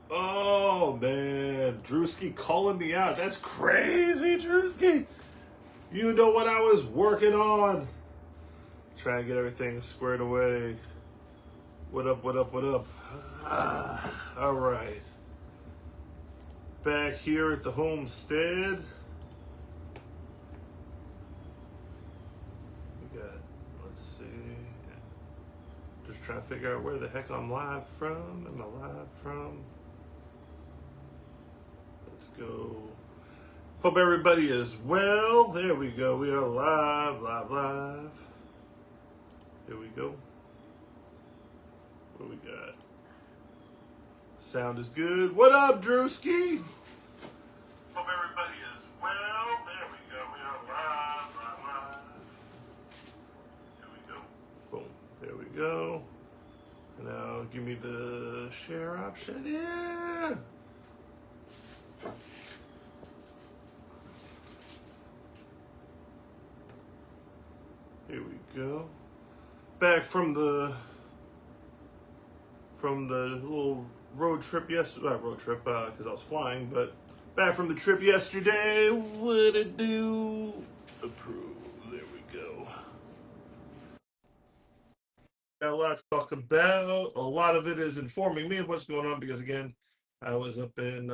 Oh man, Drewski calling me out. That's crazy, Drewski. You know what I was working on? Trying to get everything squared away. What up, what up, what up? All right. Back here at the homestead. We got, let's see. Just trying to figure out where the heck I'm live from. Am I live from? Let's go. Hope everybody is well. There we go. We are live. Here we go. What we got? Sound is good. What up, Drewski? Hope everybody is well. There we go. We are live. Here we go. Boom. There we go. Now give me the share option. Yeah. Here we go. Back from the little road trip yesterday. Not road trip because I was flying, but back from the trip yesterday. What it do? Approve. There we go. Got a lot to talk about. A lot of it is informing me of what's going on because again, I was up in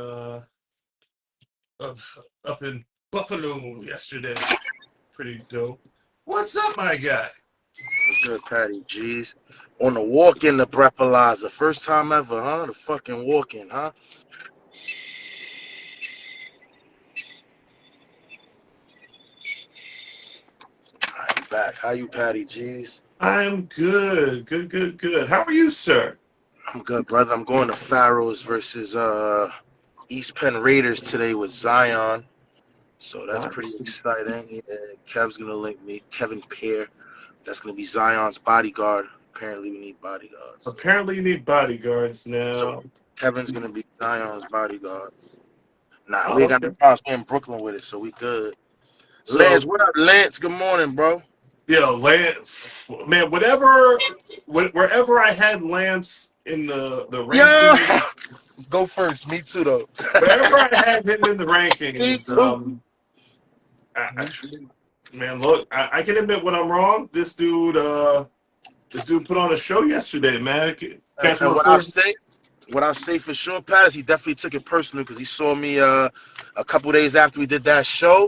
Buffalo yesterday. Pretty dope. What's up, my guy? Good, Patty G's. On the walk-in, the breathalyzer. First time ever, huh? The fucking walk-in, huh? I'm back. How you, Patty G's? I'm good. Good. How are you, sir? I'm good, brother. I'm going to Pharaohs versus East Penn Raiders today with Zion. So that's pretty Nice. exciting. Yeah, Kev's gonna link me. Kevin Pear. That's gonna be Zion's bodyguard. Apparently, we need bodyguards. Apparently, you need bodyguards So now. Kevin's gonna be Zion's bodyguard. Nah, we Oh, ain't got no okay. problems. We're in Brooklyn with it, so we good. So, Lance, what up, Lance? Good morning, bro. yeah, Lance, man, wherever I had Lance in the Yeah, ranking, go first. Me too, though. wherever I had him in the Me rankings, too. I, Me too. man, look, I can admit when I'm wrong. This dude put on a show yesterday, man. Catch And my first. what I'll say for sure, Pat, is he definitely took it personally because he saw me a couple days after we did that show.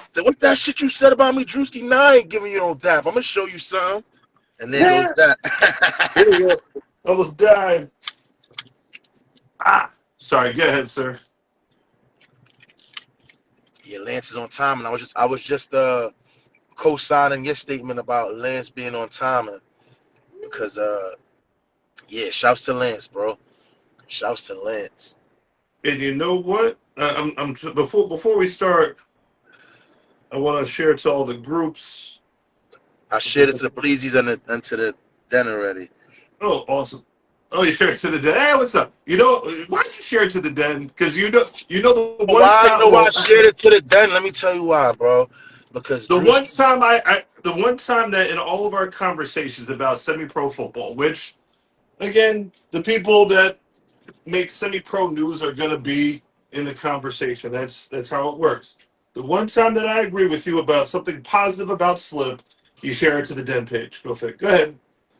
Said, "What's that shit you said about me, Drewski? Nah, I ain't giving you no dap. I'm gonna show you something." And there goes Yeah, that. there you go. Almost died. Sorry. Go ahead, sir. Yeah, Lance is on time, and I was just co-signing your statement about Lance being on time, and because yeah, shouts to Lance, bro. Shouts to Lance. And you know what? I'm before we start, I want to share to all the groups. I shared it to the Bleezys and to the den already. Oh, awesome! Oh, you share it to the den. Hey, what's up? You know why'd you share it to the den? Because you know the one Why? You time. know why I Well, shared it to the den? Let me tell you why, bro. Because the one Drewski, time the one time that in all of our conversations about semi-pro football, which again, the people that make semi-pro news are going to be in the conversation. That's how it works. The one time that I agree with you about something positive about Slip, you share it to the den page. Go ahead,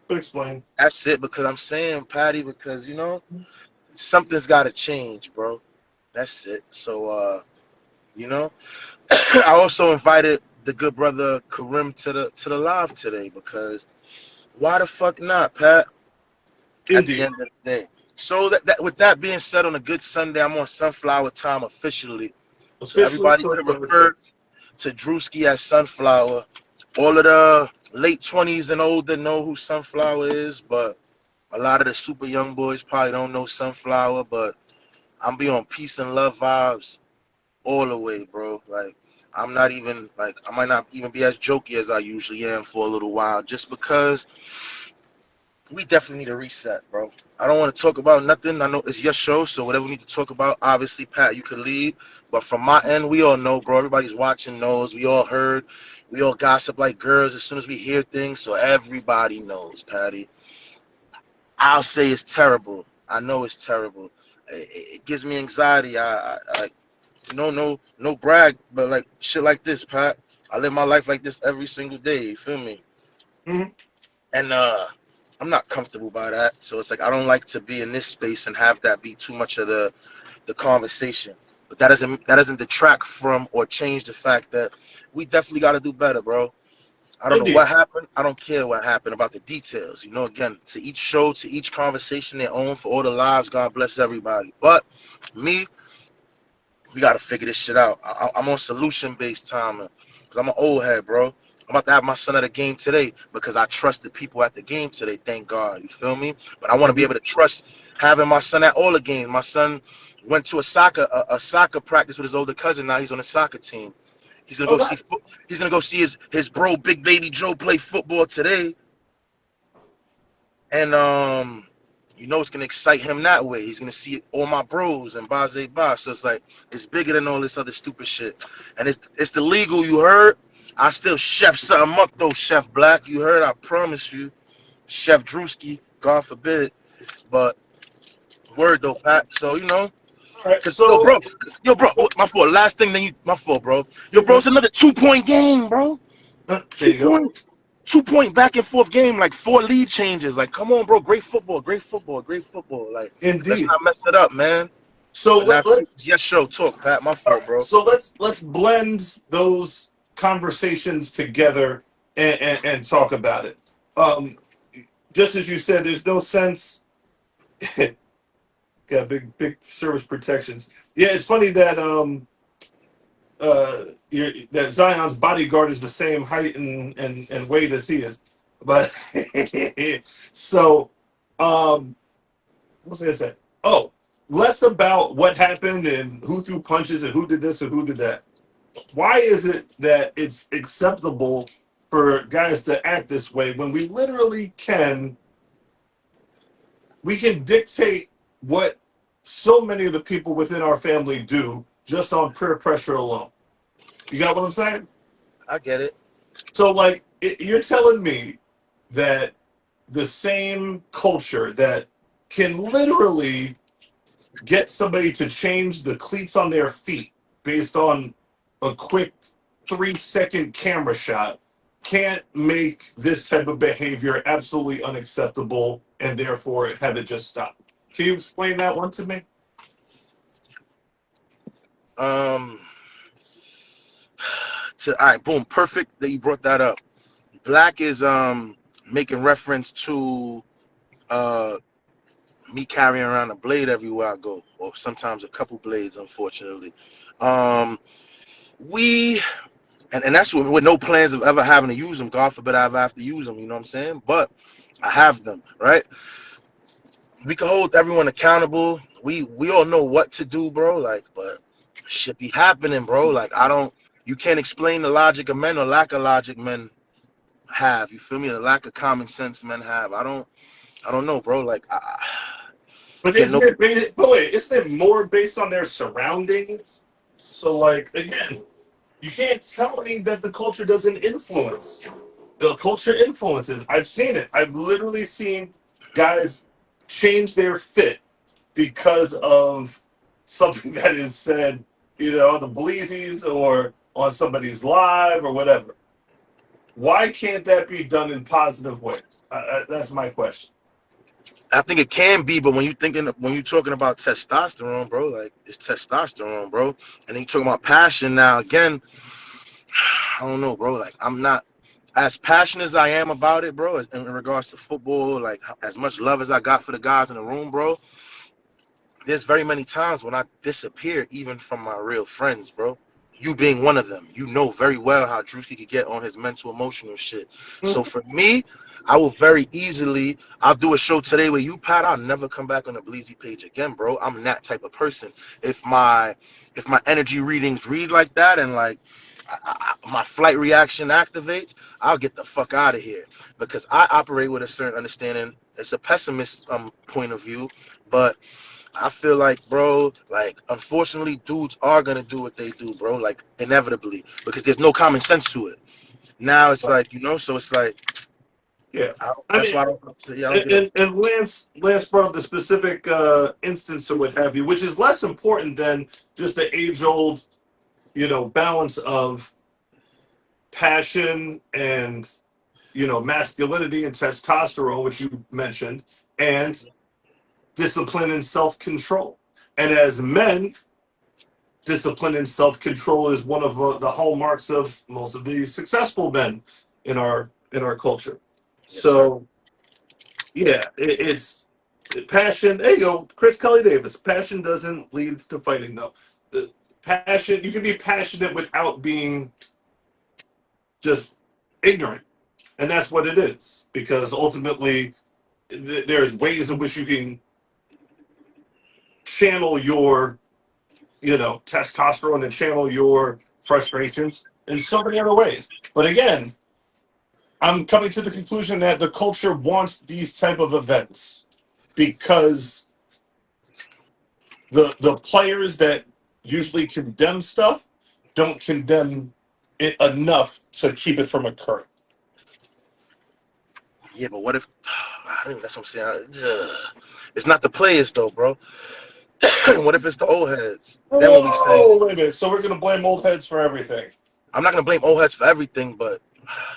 but explain. that's it. Because I'm saying, Patty, because something's got to change, bro. That's it. So, you know, I also invited the good brother Karim to the live today because why the fuck not, Pat? At the Indeed, end of the day. So that with that being said, on a good Sunday, I'm on Sunflower Time officially. So officially everybody so could far. refer to Drewski as Sunflower. All of the late 20s and older know who Sunflower is, but a lot of the super young boys probably don't know Sunflower. But I'm be on peace and love vibes all the way, bro. Like I'm not even like I might not even be as jokey as I usually am for a little while, just because we definitely need a reset, bro. I don't want to talk about nothing. I know it's your show, so whatever we need to talk about, obviously, Pat, you could lead. But from my end, we all know, bro. Everybody's watching knows. We all heard. We all gossip like girls as soon as we hear things, so everybody knows, Patty. I'll say it's terrible. I know it's terrible. it gives me anxiety. I no brag, but like shit like this, Pat. I live my life like this every single day. You feel me? Mhm. And I'm not comfortable by that. So it's like I don't like to be in this space and have that be too much of the conversation. But that doesn't detract from or change the fact that we definitely got to do better, bro. I don't know what Indeed. happened. I don't care what happened about the details. Again, to each show, to each conversation, their own for all the lives. God bless everybody. But me, we got to figure this shit out. I'm on solution based time because I'm an old head, bro. I'm about to have my son at a game today because I trust the people at the game today. Thank God. You feel me? But I want to be Indeed. able to trust having my son at all the games. My son went to a soccer practice with his older cousin. Now he's on a soccer team. He's gonna Oh, go see. that. He's gonna go see his bro, Big Baby Joe, play football today, and it's gonna excite him that way. He's gonna see all my bros and Baze Ba. So it's like it's bigger than all this other stupid shit, and it's the legal. You heard? I still chef something up though, Chef Black. You heard? I promise you, Chef Drewski. God forbid, but word though, Pat. So All right. cause yo, bro, Oh, my fault. Last thing, then my fault, bro. Yo, you're bro, good. it's another 2 point game, bro. There Two you go. points. 2 point back and forth game, like 4 lead changes. Like, come on, bro. Great football, great football, great football. Like, let's Indeed. not mess it up, man. So But now, let's yes, show talk, Pat. My all fault, right. bro. So let's blend those conversations together and talk about it. Um, just as you said, there's no sense. Got big service protections. Yeah, it's funny that that Zion's bodyguard is the same height and weight as he is. But so what was I gonna say? Oh, less about what happened and who threw punches and who did this and who did that. Why is it that it's acceptable for guys to act this way when we can dictate what so many of the people within our family do just on peer pressure alone? You got what I'm saying? I get it. So, like, you're telling me that the same culture that can literally get somebody to change the cleats on their feet based on a quick 3-second camera shot can't make this type of behavior absolutely unacceptable and therefore have it just stop. Can you explain that one to me? Um, all right, boom, perfect that you brought that up. Black is making reference to uh me carrying around a blade everywhere I go, or sometimes a couple blades, unfortunately. Um, we and that's with no plans of ever having to use them. God forbid I ever have to use them. You know what I'm saying? But I have them, right? We can hold everyone accountable. We all know what to do, bro. Like, but shit be happening, bro. Like, I don't. You can't explain the logic of men or lack of logic men have. You feel me? The lack of common sense men have. I don't know, bro. Like, But get isn't no. it? But wait, isn't it more based on their surroundings? So, like, again, you can't tell me that the culture doesn't influence. The culture influences. I've seen it. I've literally seen guys change their fit because of something that is said either on the Bleezys or on somebody's live or whatever. Why can't that be done in positive ways? That's my question. I think it can be, but when you talking about testosterone, bro, like it's testosterone, bro. And then you talking about passion now. Again, I don't know, bro. Like I'm not as passionate as I am about it, bro. In regards to football, like as much love as I got for the guys in the room, bro. There's very many times when I disappear, even from my real friends, bro. You being one of them, you know very well how Drewski could get on his mental, emotional shit. So Mhm. for me, I will very easily. I'll do a show today with you, Pat. I'll never come back on the Bleezy page again, bro. I'm that type of person. If my energy readings read like that and like my flight reaction activates, I'll get the fuck out of here because I operate with a certain understanding. It's a pessimist point of view, but I feel like, bro, like, unfortunately, dudes are gonna do what they do, bro, like, inevitably, because there's no common sense to it. Now it's like, so it's like, Yeah. I That's mean, why I don't say, yeah, I don't get up. and Lance brought up the specific instance or what have you, which is less important than just the age old, balance of passion and masculinity and testosterone, which you mentioned, and discipline and self control. And as men, discipline and self control is one of the hallmarks of most of the successful men in our culture. Yes, sir. So yeah, it's passion. There you go, Chris Kelly Davis. Passion doesn't lead to fighting, though. The passion, you can be passionate without being just ignorant, and that's what it is. Because ultimately, there's ways in which you can channel your, testosterone and channel your frustrations in so many other ways. But again, I'm coming to the conclusion that the culture wants these type of events because the players that usually condemn stuff don't condemn it enough to keep it from occurring. Yeah, but what if? I think that's what I'm saying. It's not the players though, bro. What if it's the old heads? Then when we say, Whoa, wait a minute. So we're gonna blame old heads for everything. I'm not gonna blame old heads for everything, but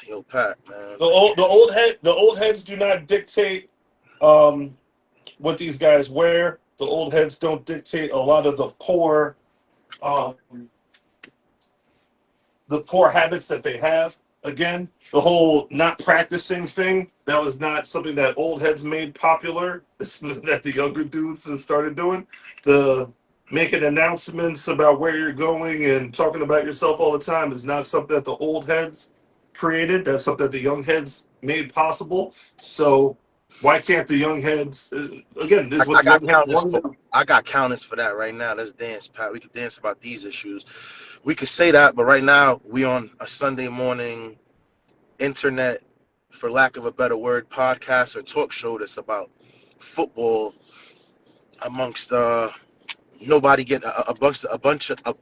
yo, Pat, man, The like, old the old head the old heads do not dictate um, what these guys wear. The old heads don't dictate a lot of um, the poor habits that they have. Again, the whole not practicing thing, that was not something that old heads made popular. It's something that the younger dudes have started doing. The making announcements about where you're going and talking about yourself all the time is not something that the old heads created. That's something that the young heads made possible. So why can't the young heads, again, this is what I the got young heads counters want for to do. I got counters for that right now. Let's dance, Pat. We could dance about these issues. We could say that, but right now we on a Sunday morning internet, for lack of a better word, podcast or talk show that's about football amongst nobody getting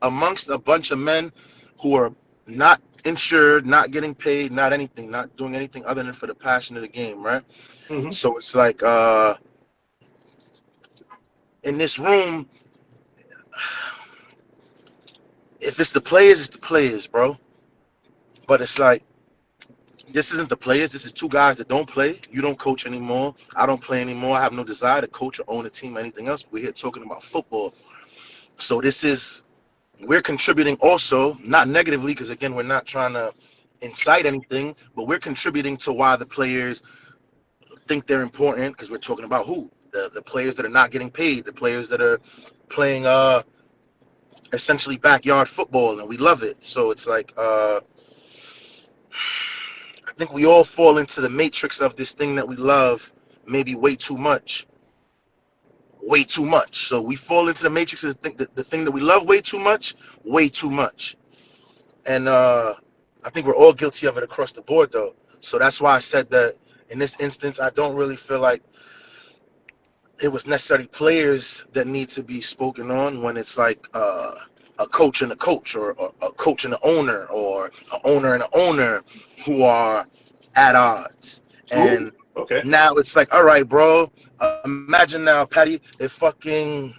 amongst a bunch of men who are not insured, not getting paid, not anything, not doing anything other than for the passion of the game, right? Hmm. So it's like in this room, if it's the players, it's the players, bro. But it's like this isn't the players. This is two guys that don't play. You don't coach anymore. I don't play anymore. I have no desire to coach or own a team or anything else. We're here talking about football. So we're contributing also, not negatively, because again, we're not trying to incite anything, but we're contributing to why the players think they're important, because we're talking about who? The players that are not getting paid, the players that are playing essentially backyard football, and we love it. So it's like I think we all fall into the matrix of this thing that we love maybe way too much. Way too much. So we fall into the matrix of the thing that we love way too much, way too much. And I think we're all guilty of it across the board, though. So that's why I said that in this instance, I don't really feel like it was necessarily players that need to be spoken on when it's like a coach and a coach, or a coach and an owner, or an owner and an owner who are at odds. Ooh, And okay. now it's like, all right, bro, imagine now, Patty, if fucking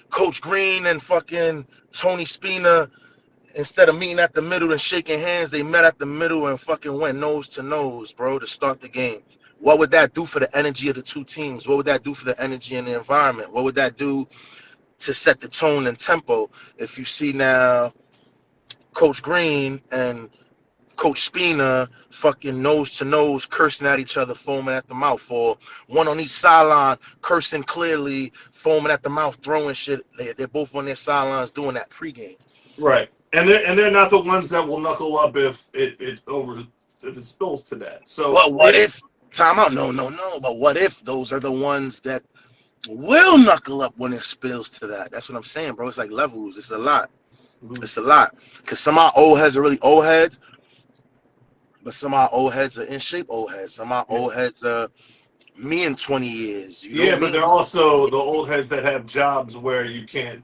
Coach Green and fucking Tony Spina, instead of meeting at the middle and shaking hands, they met at the middle and fucking went nose to nose, bro, to start the game. What would that do for the energy of the two teams? What would that do for the energy in the environment? What would that do to set the tone and tempo? If you see now Coach Green and Coach Spina fucking nose to nose, cursing at each other, foaming at the mouth, or one on each sideline, cursing clearly, foaming at the mouth, throwing shit. They're both on their sidelines doing that pregame. Right, and they're not the ones that will knuckle up if it spills to that. So But what if, time out, no, but what if those are the ones that will knuckle up when it spills to that? That's what I'm saying, bro. It's like levels. It's a lot. mhm. It's a lot. Because some of our old heads are really old heads, but some of our old heads are in shape old heads. Some of our Yeah, old heads are me in 20 years. You know yeah, but me. they're also the old heads that have jobs where you can't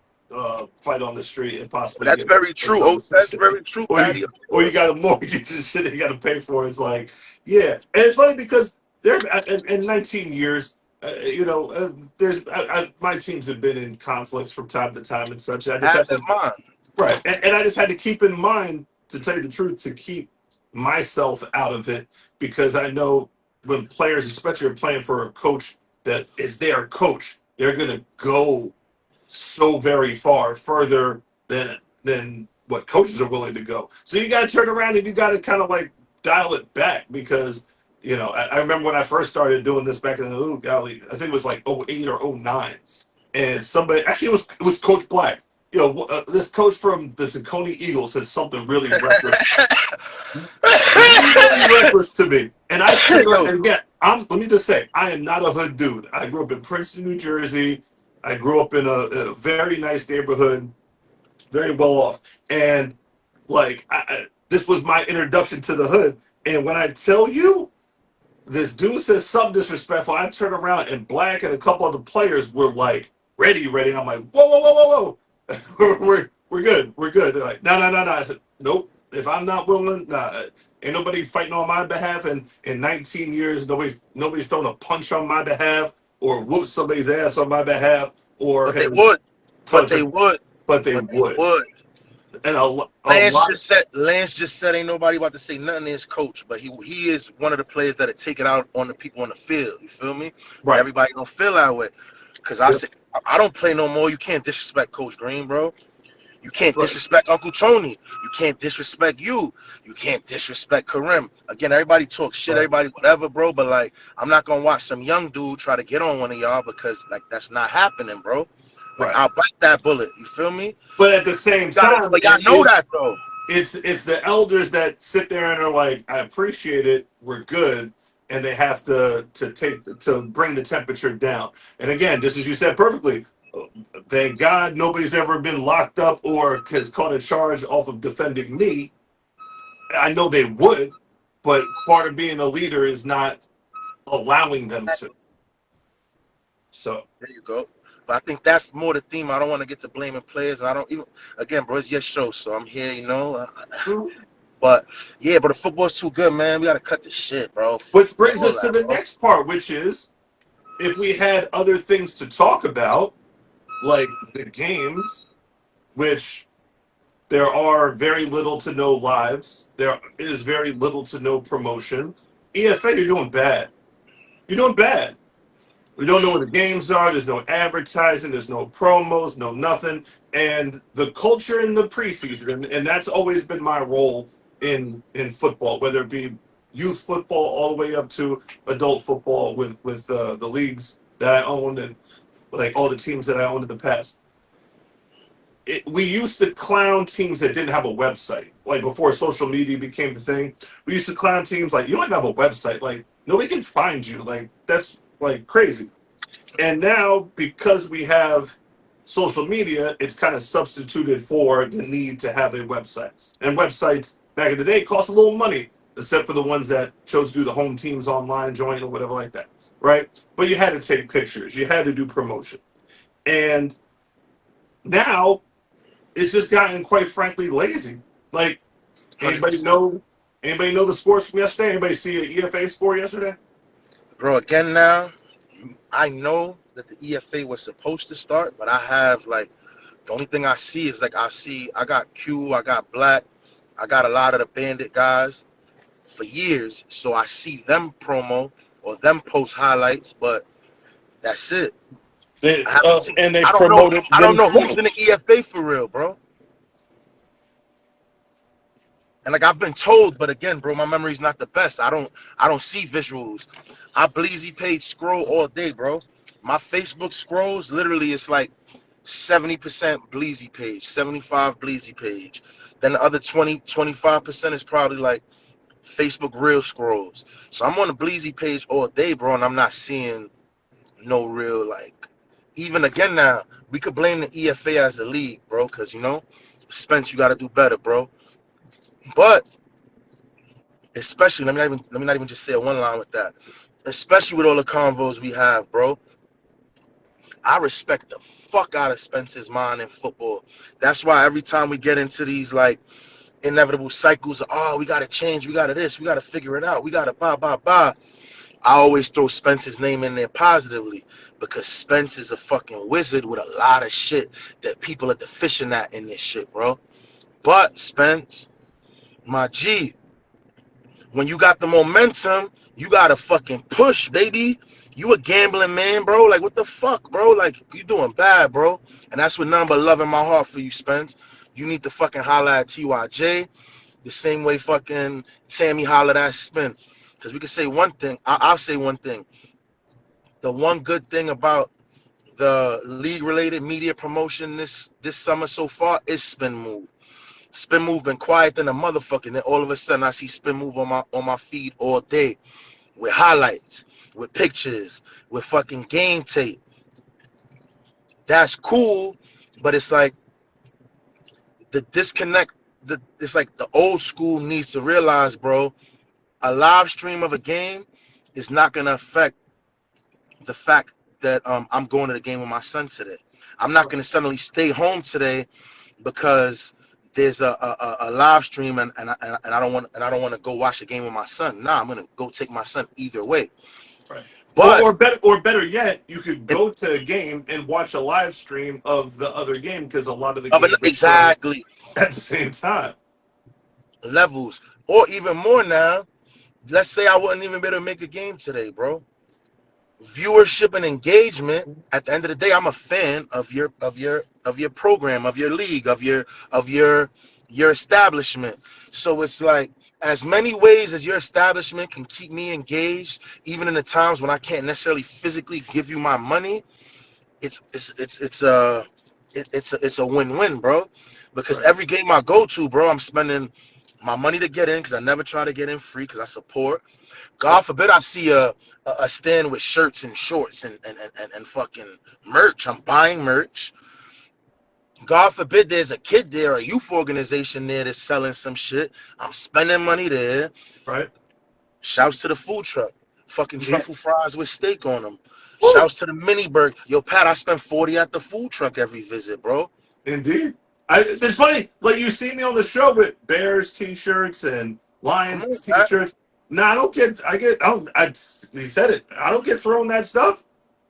fight on the street and possibly That's get very true. Oh, assaulted. that's very true, Patty. Of Or you course. got a mortgage and shit that you got to pay for. It's like, yeah, and it's funny because there in 19 years, there's my teams have been in conflicts from time to time and such. I just As had is to mine. right, and I just had to keep in mind, to tell you the truth, to keep myself out of it because I know when players, especially are playing for a coach that is their coach, they're gonna go so very far further than what coaches are willing to go. So you got to turn around and you got to kind of like dial it back because I remember when I first started doing this back in the golly, I think it was like '08 or '09, and somebody actually it was Coach Black. This coach from the Tacony Eagles said something really reckless to me, and I turned around Yo, and again, let me just say, I am not a hood dude. I grew up in Princeton, New Jersey. I grew up in a very nice neighborhood, very well off, and like this was my introduction to the hood. And when I tell you, this dude says something disrespectful, I turn around and Black and a couple other players were like, ready. And I'm like, whoa, whoa, whoa, whoa, whoa. we're good. We're good. They're like, no. I said, nope. If I'm not willing, nah. Ain't nobody fighting on my behalf. And in 19 years, nobody's thrown a punch on my behalf or whooped somebody's ass on my behalf or but they has would. But caused they a, would. but they But they would. would. And a Lance lot. just said. Lance just said ain't nobody about to say nothing to his coach, but he is one of the players that take it out on the people on the field. You feel me? But Right. everybody don't feel that way. Cause I Yep. said I don't play no more. You can't disrespect Coach Green, bro. You can't Right. disrespect Uncle Tony. You can't disrespect you. You can't disrespect Kareem. Again, everybody talks shit, Right. everybody whatever, bro. But like, I'm not gonna watch some young dude try to get on one of y'all because like that's not happening, bro. Like Right. I'll bite that bullet. You feel me? But at the same time, But y'all know that though. it's the elders that sit there and are like, I appreciate it, we're good, and they have to bring the temperature down. And again, just as you said perfectly, thank God nobody's ever been locked up or has caught a charge off of defending me. I know they would, but part of being a leader is not allowing them to. So There you go. But I think that's more the theme. I don't want to get to blaming players. I don't even. Again, bro, it's your show, so I'm here. You know. But yeah, but the football's too good, man. We gotta cut the shit, bro. which Fuck brings all us to that, the bro. next part, which is if we had other things to talk about, like the games, which there are very little to no lives, there is very little to no promotion. EFA, you're doing bad. You're doing bad. We don't know what the games are. There's no advertising. There's no promos. No nothing. And the culture in the preseason, and that's always been my role in football, whether it be youth football all the way up to adult football with the leagues that I owned and like all the teams that I owned in the past. We used to clown teams that didn't have a website. Like before social media became the thing, we used to clown teams like you don't even have a website. Like nobody can find you. Like that's like crazy. And now because we have social media, it's kind of substituted for the need to have a website. And websites back in the day cost a little money, except for the ones that chose to do the home teams online join or whatever like that, right? But you had to take pictures, you had to do promotion, and now it's just gotten quite frankly lazy. Like 100%. anybody know the scores from yesterday? Anybody see an EFA score yesterday? Bro, again now, I know that the EFA was supposed to start, but I have like the only thing I see is like I got Q, I got Black, I got a lot of the Bandit guys for years, so I see them promo or them post highlights, but that's it. They, I haven't seen. and they I don't know. promoted I don't know who's themselves. in the EFA for real, bro. And like I've been told, but again, bro, my memory's not the best. I don't see visuals. I Bleezy page scroll all day, bro. My Facebook scrolls literally it's like 70% Bleezy page, 75 Bleezy page. Then the other 25% is probably like Facebook real scrolls. So I'm on the Bleezy page all day, bro, and I'm not seeing no real like even again now, we could blame the EFA as a league, bro, because Spence, you gotta do better, bro. But especially let me not even just say one line with that. Especially with all the convos we have, bro. I respect the fuck out of Spence's mind in football. That's why every time we get into these like inevitable cycles of, oh, we gotta change, we gotta this, we gotta figure it out, we gotta blah. I always throw Spence's name in there positively because Spence is a fucking wizard with a lot of shit that people are deficient at in this shit, bro. But Spence, my G, when you got the momentum, you gotta fucking push, baby. You a gambling man, bro. Like, what the fuck, bro? Like, you doing bad, bro. And that's what nothing but love in my heart for you, Spence. You need to fucking holler at TYJ the same way fucking Tammy hollered at Spin. Because we can say one thing. I'll say one thing. The one good thing about the league-related media promotion this summer so far is Spin Move. Spin Move been quiet than a motherfucker. Then all of a sudden I see Spin Move on my feed all day with highlights, with pictures, with fucking game tape. That's cool, but it's like the disconnect. It's like the old school needs to realize, bro, a live stream of a game is not gonna affect the fact that I'm going to the game with my son today. I'm not gonna suddenly stay home today because there's a live stream and I don't want to go watch a game with my son. Nah, I'm gonna go take my son either way. Right. But Or better yet, you could go to a game and watch a live stream of the other game because a lot of the games are starting exactly at the same time. levels, or even more now. Let's say I wouldn't even be able to make a game today, bro. Viewership and engagement. At the end of the day, I'm a fan of your program, of your league, of your establishment. So it's like as many ways as your establishment can keep me engaged, even in the times when I can't necessarily physically give you my money. It's a win-win, bro. Because Right. every game I go to, bro, I'm spending my money to get in because I never try to get in free because I support. God Yep. forbid I see a stand with shirts and shorts and fucking merch. I'm buying merch. God forbid there's a kid there, a youth organization there that's selling some shit. I'm spending money there. Right. Shouts to the food truck. Fucking Yeah. truffle fries with steak on them. Woo! Shouts to the mini burger. Yo, Pat, I spend 40 at the food truck every visit, bro. Indeed. It's funny, like you see me on the show with Bears t-shirts and Come Lions on, Pat. t-shirts. No, I don't get. I get. I don't. He said it. I don't get thrown that stuff.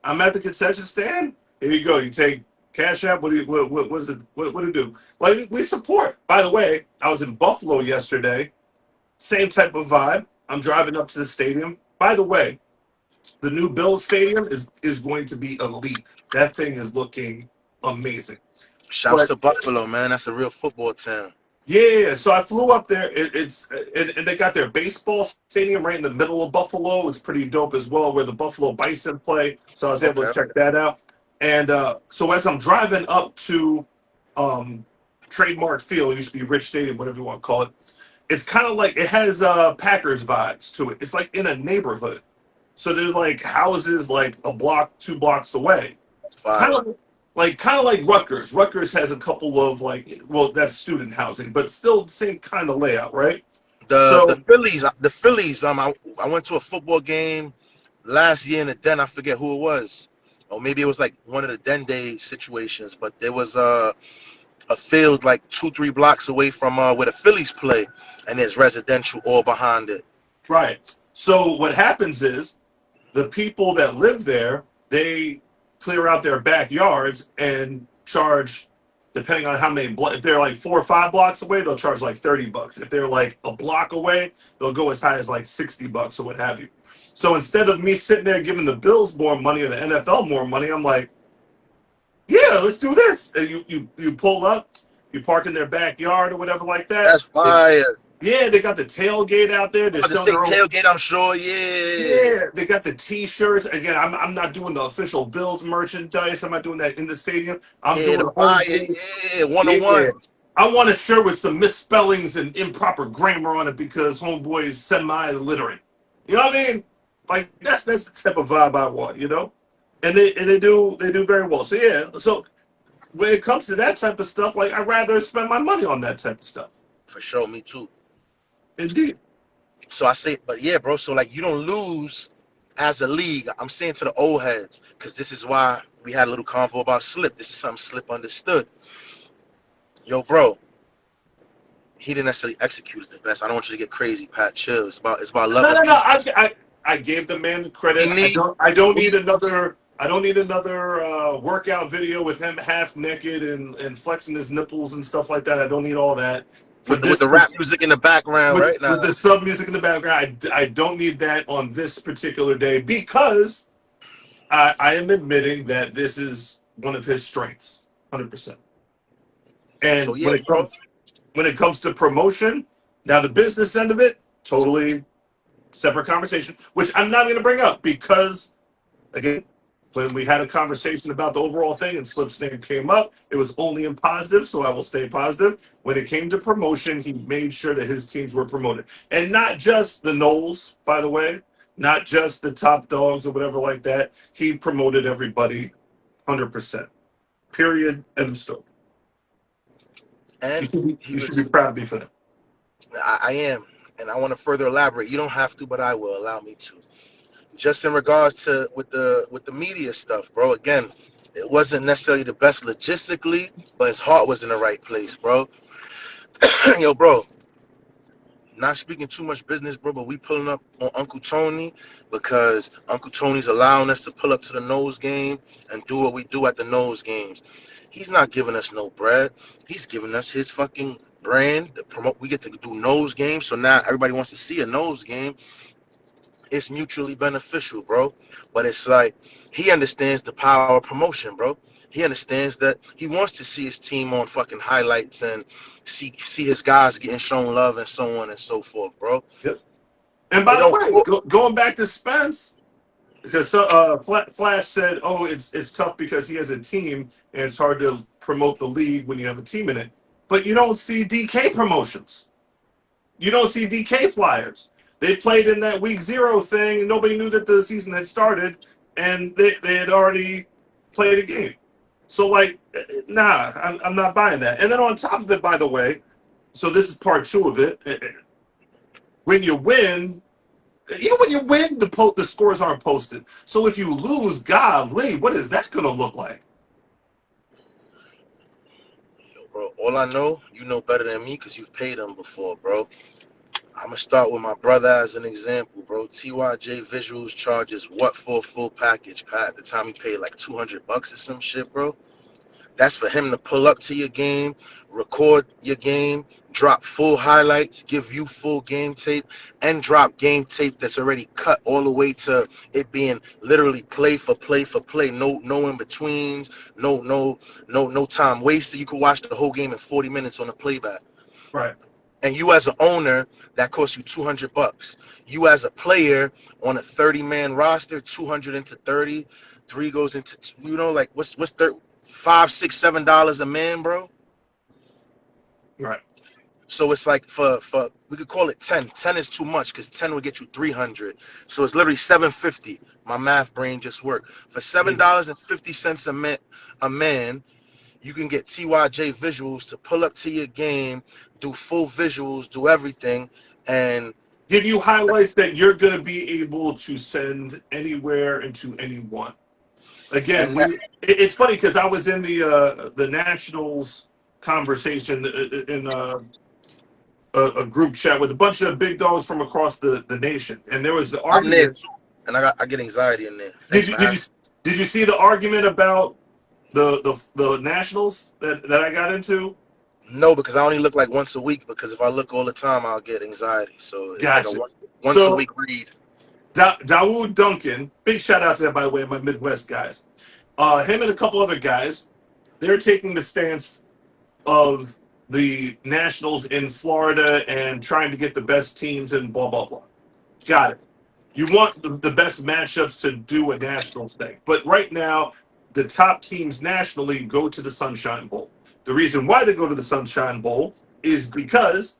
I'm at the concession stand. Here you go. You take Cash App. What do you? What is it? What do you do? Like we support. By the way, I was in Buffalo yesterday. Same type of vibe. I'm driving up to the stadium. By the way, the new Bills stadium is going to be elite. That thing is looking amazing. Shouts But to Buffalo, man. That's a real football town. yeah, so I flew up there. And they got their baseball stadium right in the middle of Buffalo. It's pretty dope as well, where the Buffalo Bison play. So I was able Okay. to check that out. And so as I'm driving up to um, Trademark Field, it used to be Rich Stadium, whatever you want to call it. It's kind of like it has Packers vibes to it. It's like in a neighborhood, so there's like houses like a block, 2 blocks away. That's Kind fire. of kind of like Rutgers. Rutgers has a couple of like, well, that's student housing, but still the same kind of layout, right? The So Phillies. I went to a football game last year in the den. I forget who it was, or maybe it was like one of the den day situations. But there was a field like 2-3 blocks away from where the Phillies play, and there's residential all behind it. right. So what happens is the people that live there, they clear out their backyards and charge, depending on how many if they're like 4 or 5 blocks away, they'll charge like $30. If they're like a block away, they'll go as high as like $60 or what have you. So instead of me sitting there giving the Bills more money or the NFL more money, I'm like, yeah, let's do this. And you pull up, you park in their backyard or whatever like that. That's fire. Yeah, they got the tailgate out there. They're About to selling say their own. tailgate, I'm sure. Yeah. Yeah, they got the T-shirts. Again, I'm not doing the official Bills merchandise. I'm not doing that in the stadium. I'm Yeah, doing the fire. homemade. Yeah, one on Yeah, ones. I want a shirt with some misspellings and improper grammar on it because homeboy is semi-illiterate. You know what I mean? Like that's the type of vibe I want. And they do very well. So yeah. So when it comes to that type of stuff, like I'd rather spend my money on that type of stuff. For sure, me too. Indeed. So I say, but yeah, bro. So like, you don't lose as a league. I'm saying to the old heads, because this is why we had a little convo about Slip. This is something Slip understood. Yo, bro, he didn't necessarily execute it the best. I don't want you to get crazy, Pat. Chill. It's about love No, and no, no. peace. I gave the man the We credit. need I don't we need another. I don't need another workout video with him half naked and flexing his nipples and stuff like that. I don't need all that for with the this. rap music in the background right now. With the sub music in the background, I don't need that on this particular day because I am admitting that this is one of his strengths, 100%. So And yeah, bro. when it comes to promotion, now the business end of it, totally separate conversation, which I'm not going to bring up because, again, when we had a conversation about the overall thing and Slip's name came up, it was only in positive, so I will stay positive. When it came to promotion, he made sure that his teams were promoted. And not just the Knowles, by the way, not just the top dogs or whatever like that. He promoted everybody 100%. Period. End of story. And he You should be was. proud of me for that. I am, and I want to further elaborate. You don't have to, but I will. Allow me to. Just in regards to with the media stuff, bro. Again, it wasn't necessarily the best logistically, but his heart was in the right place, bro. Yo, bro. Not speaking too much business, bro, but we pulling up on Uncle Tony because Uncle Tony's allowing us to pull up to the nose game and do what we do at the nose games. He's not giving us no bread. He's giving us his fucking brand to promote. We get to do nose games, so now everybody wants to see a nose game. It's mutually beneficial, bro. But it's like he understands the power of promotion, bro. He understands that he wants to see his team on fucking highlights and see his guys getting shown love and so on and so forth, bro. Yep. And It by the don't way, going back to Spence, because Flash said, "Oh, it's tough because he has a team and it's hard to promote the league when you have a team in it." But you don't see DK promotions. You don't see DK flyers. They played in that week 0 thing. Nobody knew that the season had started, and they had already played a game. So, like, nah, I'm not buying that. And then on top of it, by the way, so this is part 2 of it. When you win, even when you win, the scores aren't posted. So if you lose, golly, what is that going to look like? Yo, bro, all I know, you know better than me because you've paid them before, bro. I'm gonna start with my brother as an example, bro. TYJ Visuals charges what for a full package, Pat? At the time he paid like $200 or some shit, bro. That's for him to pull up to your game, record your game, drop full highlights, give you full game tape, and drop game tape that's already cut all the way to it being literally play for play for play. No in betweens, no time wasted. You can watch the whole game in 40 minutes on the playback. Right. And you as an owner, that costs you $200. You as a player on a 30-man roster, 200 into 30, 3 goes into like what's $5, $6, $7 a man, bro. Right. So it's like for we could call it 10. 10 is too much because 10 would get you 300. So it's literally 750. My math brain just worked. For $7.50 a man, you can get TYJ Visuals to pull up to your game, do full visuals, do everything, and Give you highlights that you're going to be able to send anywhere and to anyone. Again, and that, it's funny because I was in the Nationals conversation in a group chat with a bunch of big dogs from across the nation, and there was the I'm there argument. too, and I get anxiety in there. Did Thanks you for did having you did you see the argument about the Nationals that I got into? me. No, because I only look like once a week. Because if I look all the time, I'll get anxiety. So it's like a Gotcha. once a So week read. Dawood Duncan, big shout out to that, by the way, my Midwest guys. Him and a couple other guys, they're taking the stance of the Nationals in Florida and trying to get the best teams and blah, blah, blah. Got it. You want the best matchups to do a Nationals thing. But right now, the top teams nationally go to the Sunshine Bowl. The reason why they go to the Sunshine Bowl is because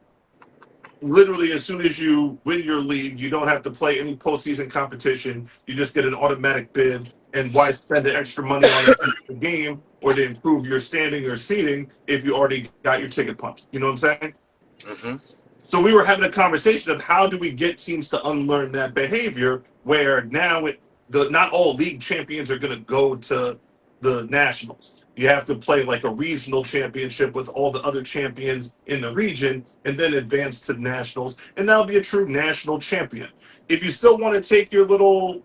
literally as soon as you win your league, you don't have to play any postseason competition. You just get an automatic bid. And why spend the extra money on a game or to improve your standing or seating if you already got your ticket punched? You know what I'm saying? Hmm. So we were having a conversation of how do we get teams to unlearn that behavior where now not all league champions are going to go to the nationals. You have to play like a regional championship with all the other champions in the region and then advance to the nationals. And that'll be a true national champion. If you still want to take your little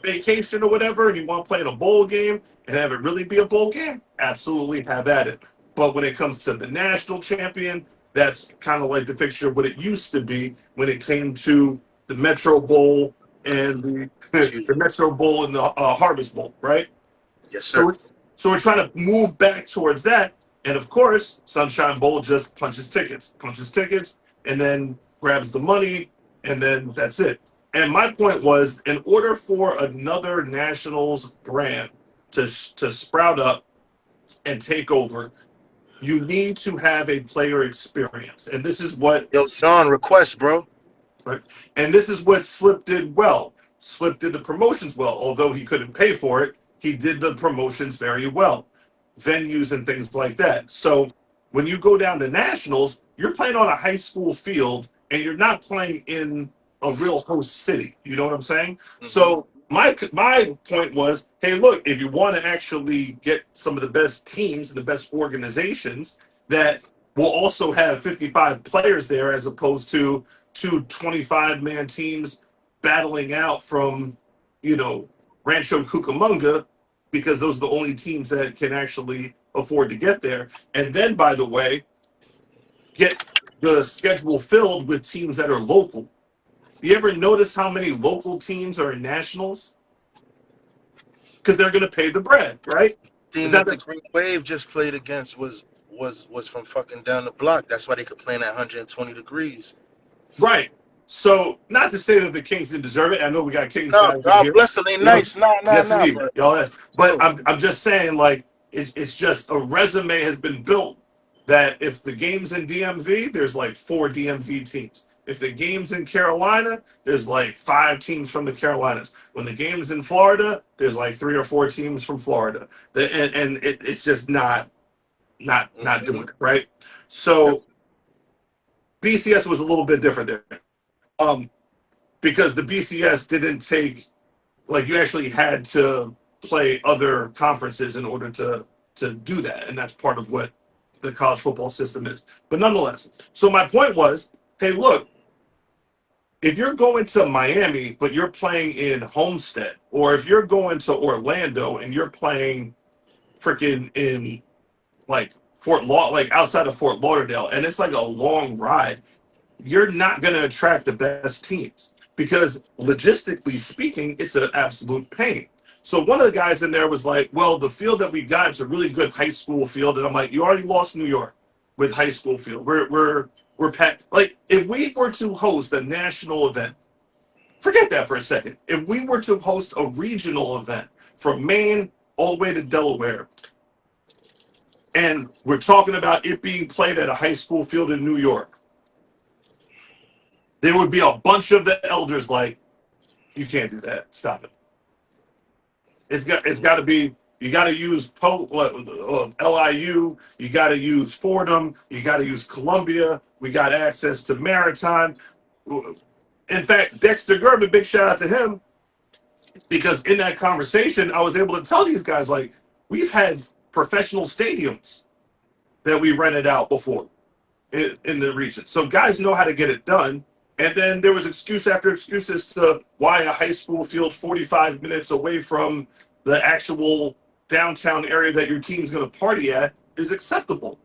vacation or whatever and you want to play in a bowl game and have it really be a bowl game, absolutely have at it. But when it comes to the national champion, that's kind of like the fixture of what it used to be when it came to the Metro Bowl and Excuse the me. Metro Bowl and the Harvest Bowl, right? Yes, So sir. it's, so we're trying to move back towards that. And of course, Sunshine Bowl just punches tickets, and then grabs the money, and then that's it. And my point was, in order for another Nationals brand to sprout up and take over, you need to have a player experience. And this is what Yo, John, request, bro. right? And this is what Slip did well. Slip did the promotions well. Although he couldn't pay for it, he did the promotions very well. Venues and things like that. So when you go down to nationals, you're playing on a high school field and you're not playing in a real host city. You know what I'm saying? Mm-hmm. So my point was, hey, look, if you want to actually get some of the best teams and the best organizations that will also have 55 players there as opposed to two 25-man teams battling out from, Rancho Cucamonga, because those are the only teams that can actually afford to get there. And then, by the way, get the schedule filled with teams that are local. You ever notice how many local teams are in nationals? Because they're going to pay the bread, right? Is Team that that the Green Wave just played against was from fucking down the block. That's why they could play in at 120 degrees. right? So, not to say that the Kings didn't deserve it. I know we got Kings No, guys in God here. bless them. They You know, nice. Nah, nah, yes, nah. indeed, But y'all. Yes. But still, I'm just saying, like, it's just a resume has been built that if the game's in DMV, there's like 4 DMV teams. If the game's in Carolina, there's like 5 teams from the Carolinas. When the game's in Florida, there's like 3 or 4 teams from Florida. It's just not mm-hmm. doing it right. Yep. So BCS was a little bit different there, um, because the BCS didn't take, like, you actually had to play other conferences in order to do that, and that's part of what the college football system is. But nonetheless, so my point was, hey, look, if you're going to Miami but you're playing in Homestead, or if you're going to Orlando and you're playing freaking in like like outside of Fort Lauderdale, and it's like a long ride, you're not going to attract the best teams because logistically speaking, it's an absolute pain. So one of the guys in there was like, well, the field that we got is a really good high school field. And I'm like, you already lost New York with high school field. We're packed. Like, if we were to host a national event, forget that for a second. If we were to host a regional event from Maine all the way to Delaware, and we're talking about it being played at a high school field in New York, there would be a bunch of the elders like, you can't do that. Stop it. It's got to be. You got to use LIU. You got to use Fordham. You got to use Columbia. We got access to Maritime. In fact, Dexter Gervin, big shout out to him, because in that conversation, I was able to tell these guys, like, we've had professional stadiums that we rented out before in the region. So guys know how to get it done. And then there was excuse after excuse as to why a high school field 45 minutes away from the actual downtown area that your team's going to party at is acceptable.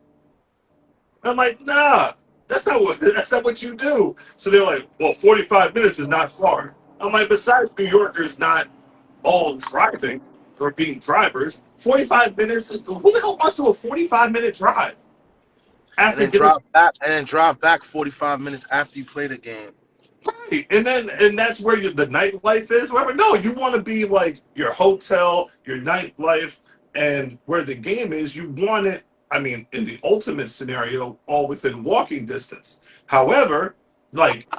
I'm like, nah, that's not what you do. So they're like, well, 45 minutes is not far. I'm like, besides New Yorkers not all driving or being drivers, 45 minutes, who the hell wants to do a 45-minute drive And after then getting drive back 45 minutes after you play the game. right? And that's where the nightlife is. Whatever. No, you want to be like your hotel, your nightlife, and where the game is. You want it. I mean, in the ultimate scenario, all within walking distance. However, like,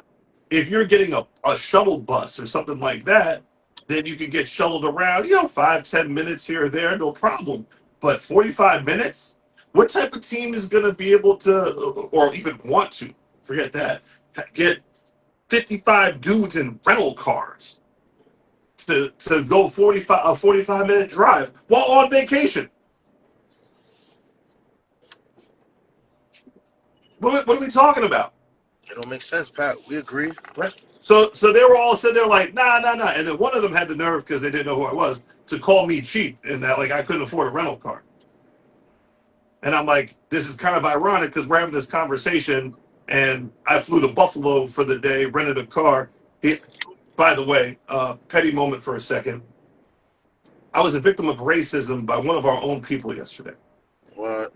if you're getting a shuttle bus or something like that, then you can get shuttled around. 5-10 minutes here or there, no problem. But 45 minutes. What type of team is going to be able to, or even want to, forget that, get 55 dudes in rental cars to go a 45-minute drive while on vacation. What are we talking about? It don't make sense, Pat. We agree. Right. So they were all sitting there like, nah, nah, nah. And then one of them had the nerve, because they didn't know who I was, to call me cheap, and that like I couldn't afford a rental car. And I'm like, this is kind of ironic, because we're having this conversation, and I flew to Buffalo for the day, rented a car. By the way, petty moment for a second. I was a victim of racism by one of our own people yesterday. What?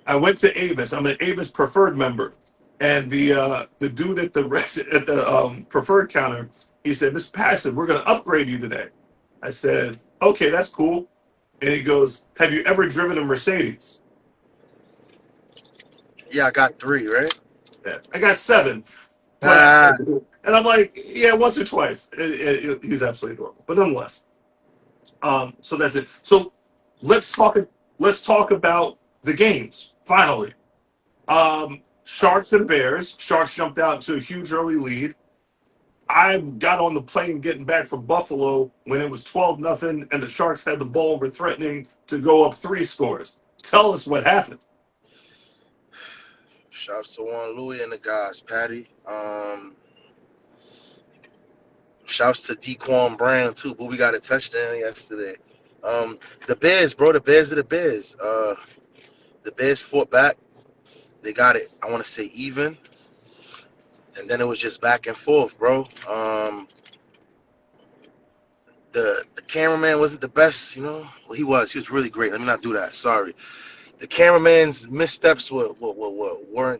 I went to Avis. I'm an Avis preferred member, and the dude at the preferred counter, he said, "Mr. Patterson, we're going to upgrade you today." I said, "Okay, that's cool." And he goes, "Have you ever driven a Mercedes?" Yeah, I got 3, right? Yeah, I got 7, but Ah, and I'm like, yeah, once or twice. He's absolutely adorable, but nonetheless. So that's it. So let's talk. Let's talk about the games. Finally, Sharks and Bears. Sharks jumped out to a huge early lead. I got on the plane getting back from Buffalo when it was 12-0, and the Sharks had the ball and were threatening to go up 3 scores. Tell us what happened. shouts to Juan Louis and the guys, Patty. Shouts to Dequan Brown too, but we got a touchdown yesterday. The Bears, bro, the Bears are the Bears. The Bears fought back. They got it, I want to say, even. And then it was just back and forth, bro. The cameraman wasn't the best, you know. Well, he was. He was really great. Let me not do that. Sorry. The cameraman's missteps weren't were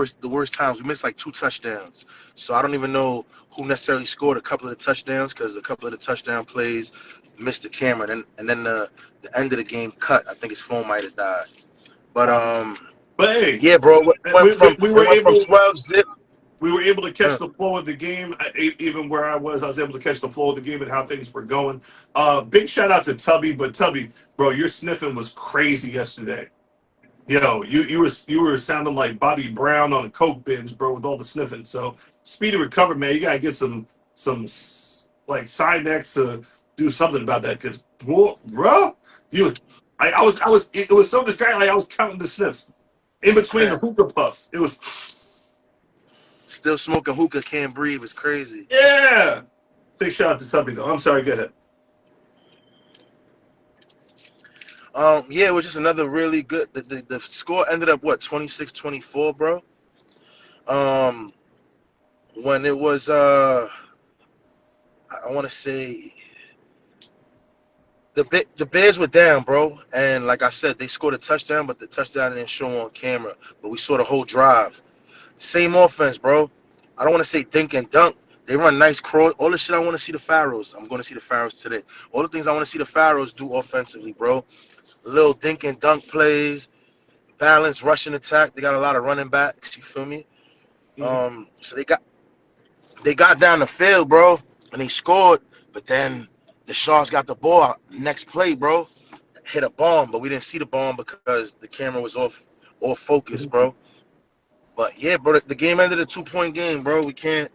at the worst times. We missed like 2 touchdowns. So I don't even know who necessarily scored a couple of the touchdowns, because a couple of the touchdown plays missed the camera. And then the end of the game cut. I think his phone might have died. But Uh, but hey, yeah, bro. It went we, from we, we it were went from able 12 zip. we were able to catch Uh, the flow of the game. Even where I was able to catch the flow of the game and how things were going. Big shout out to Tubby, but Tubby, bro, your sniffing was crazy yesterday. Yo, you were sounding like Bobby Brown on a coke binge, bro, with all the sniffing. So speedy recovery, man. You gotta get some like Sinex to do something about that, because bro, you, I was it was so distracting. Like I was counting the sniffs in between the hookah puffs. It was Still smoking hookah, can't breathe. It's crazy. yeah. Big shout out to Tubby though. I'm sorry. Go ahead. Yeah, it was just another really good. The score ended up what, 26-24, bro. Um, when it was I want to say the Bears were down, bro, and like I said, they scored a touchdown, but the touchdown didn't show on camera. But we saw the whole drive. Same offense, bro. I don't want to say dink and dunk. They run nice cross. All the shit I want to see the Pharaohs. I'm going to see the Pharaohs today. All the things I want to see the Pharaohs do offensively, bro. Little dink and dunk plays, balance, rushing attack. They got a lot of running backs. You feel me? Mhm. So they got down the field, bro, and they scored. But then the Sharks got the ball. Next play, bro, hit a bomb, but we didn't see the bomb because the camera was off focus, bro. But yeah, bro, the game ended a 2-point game, bro. We can't.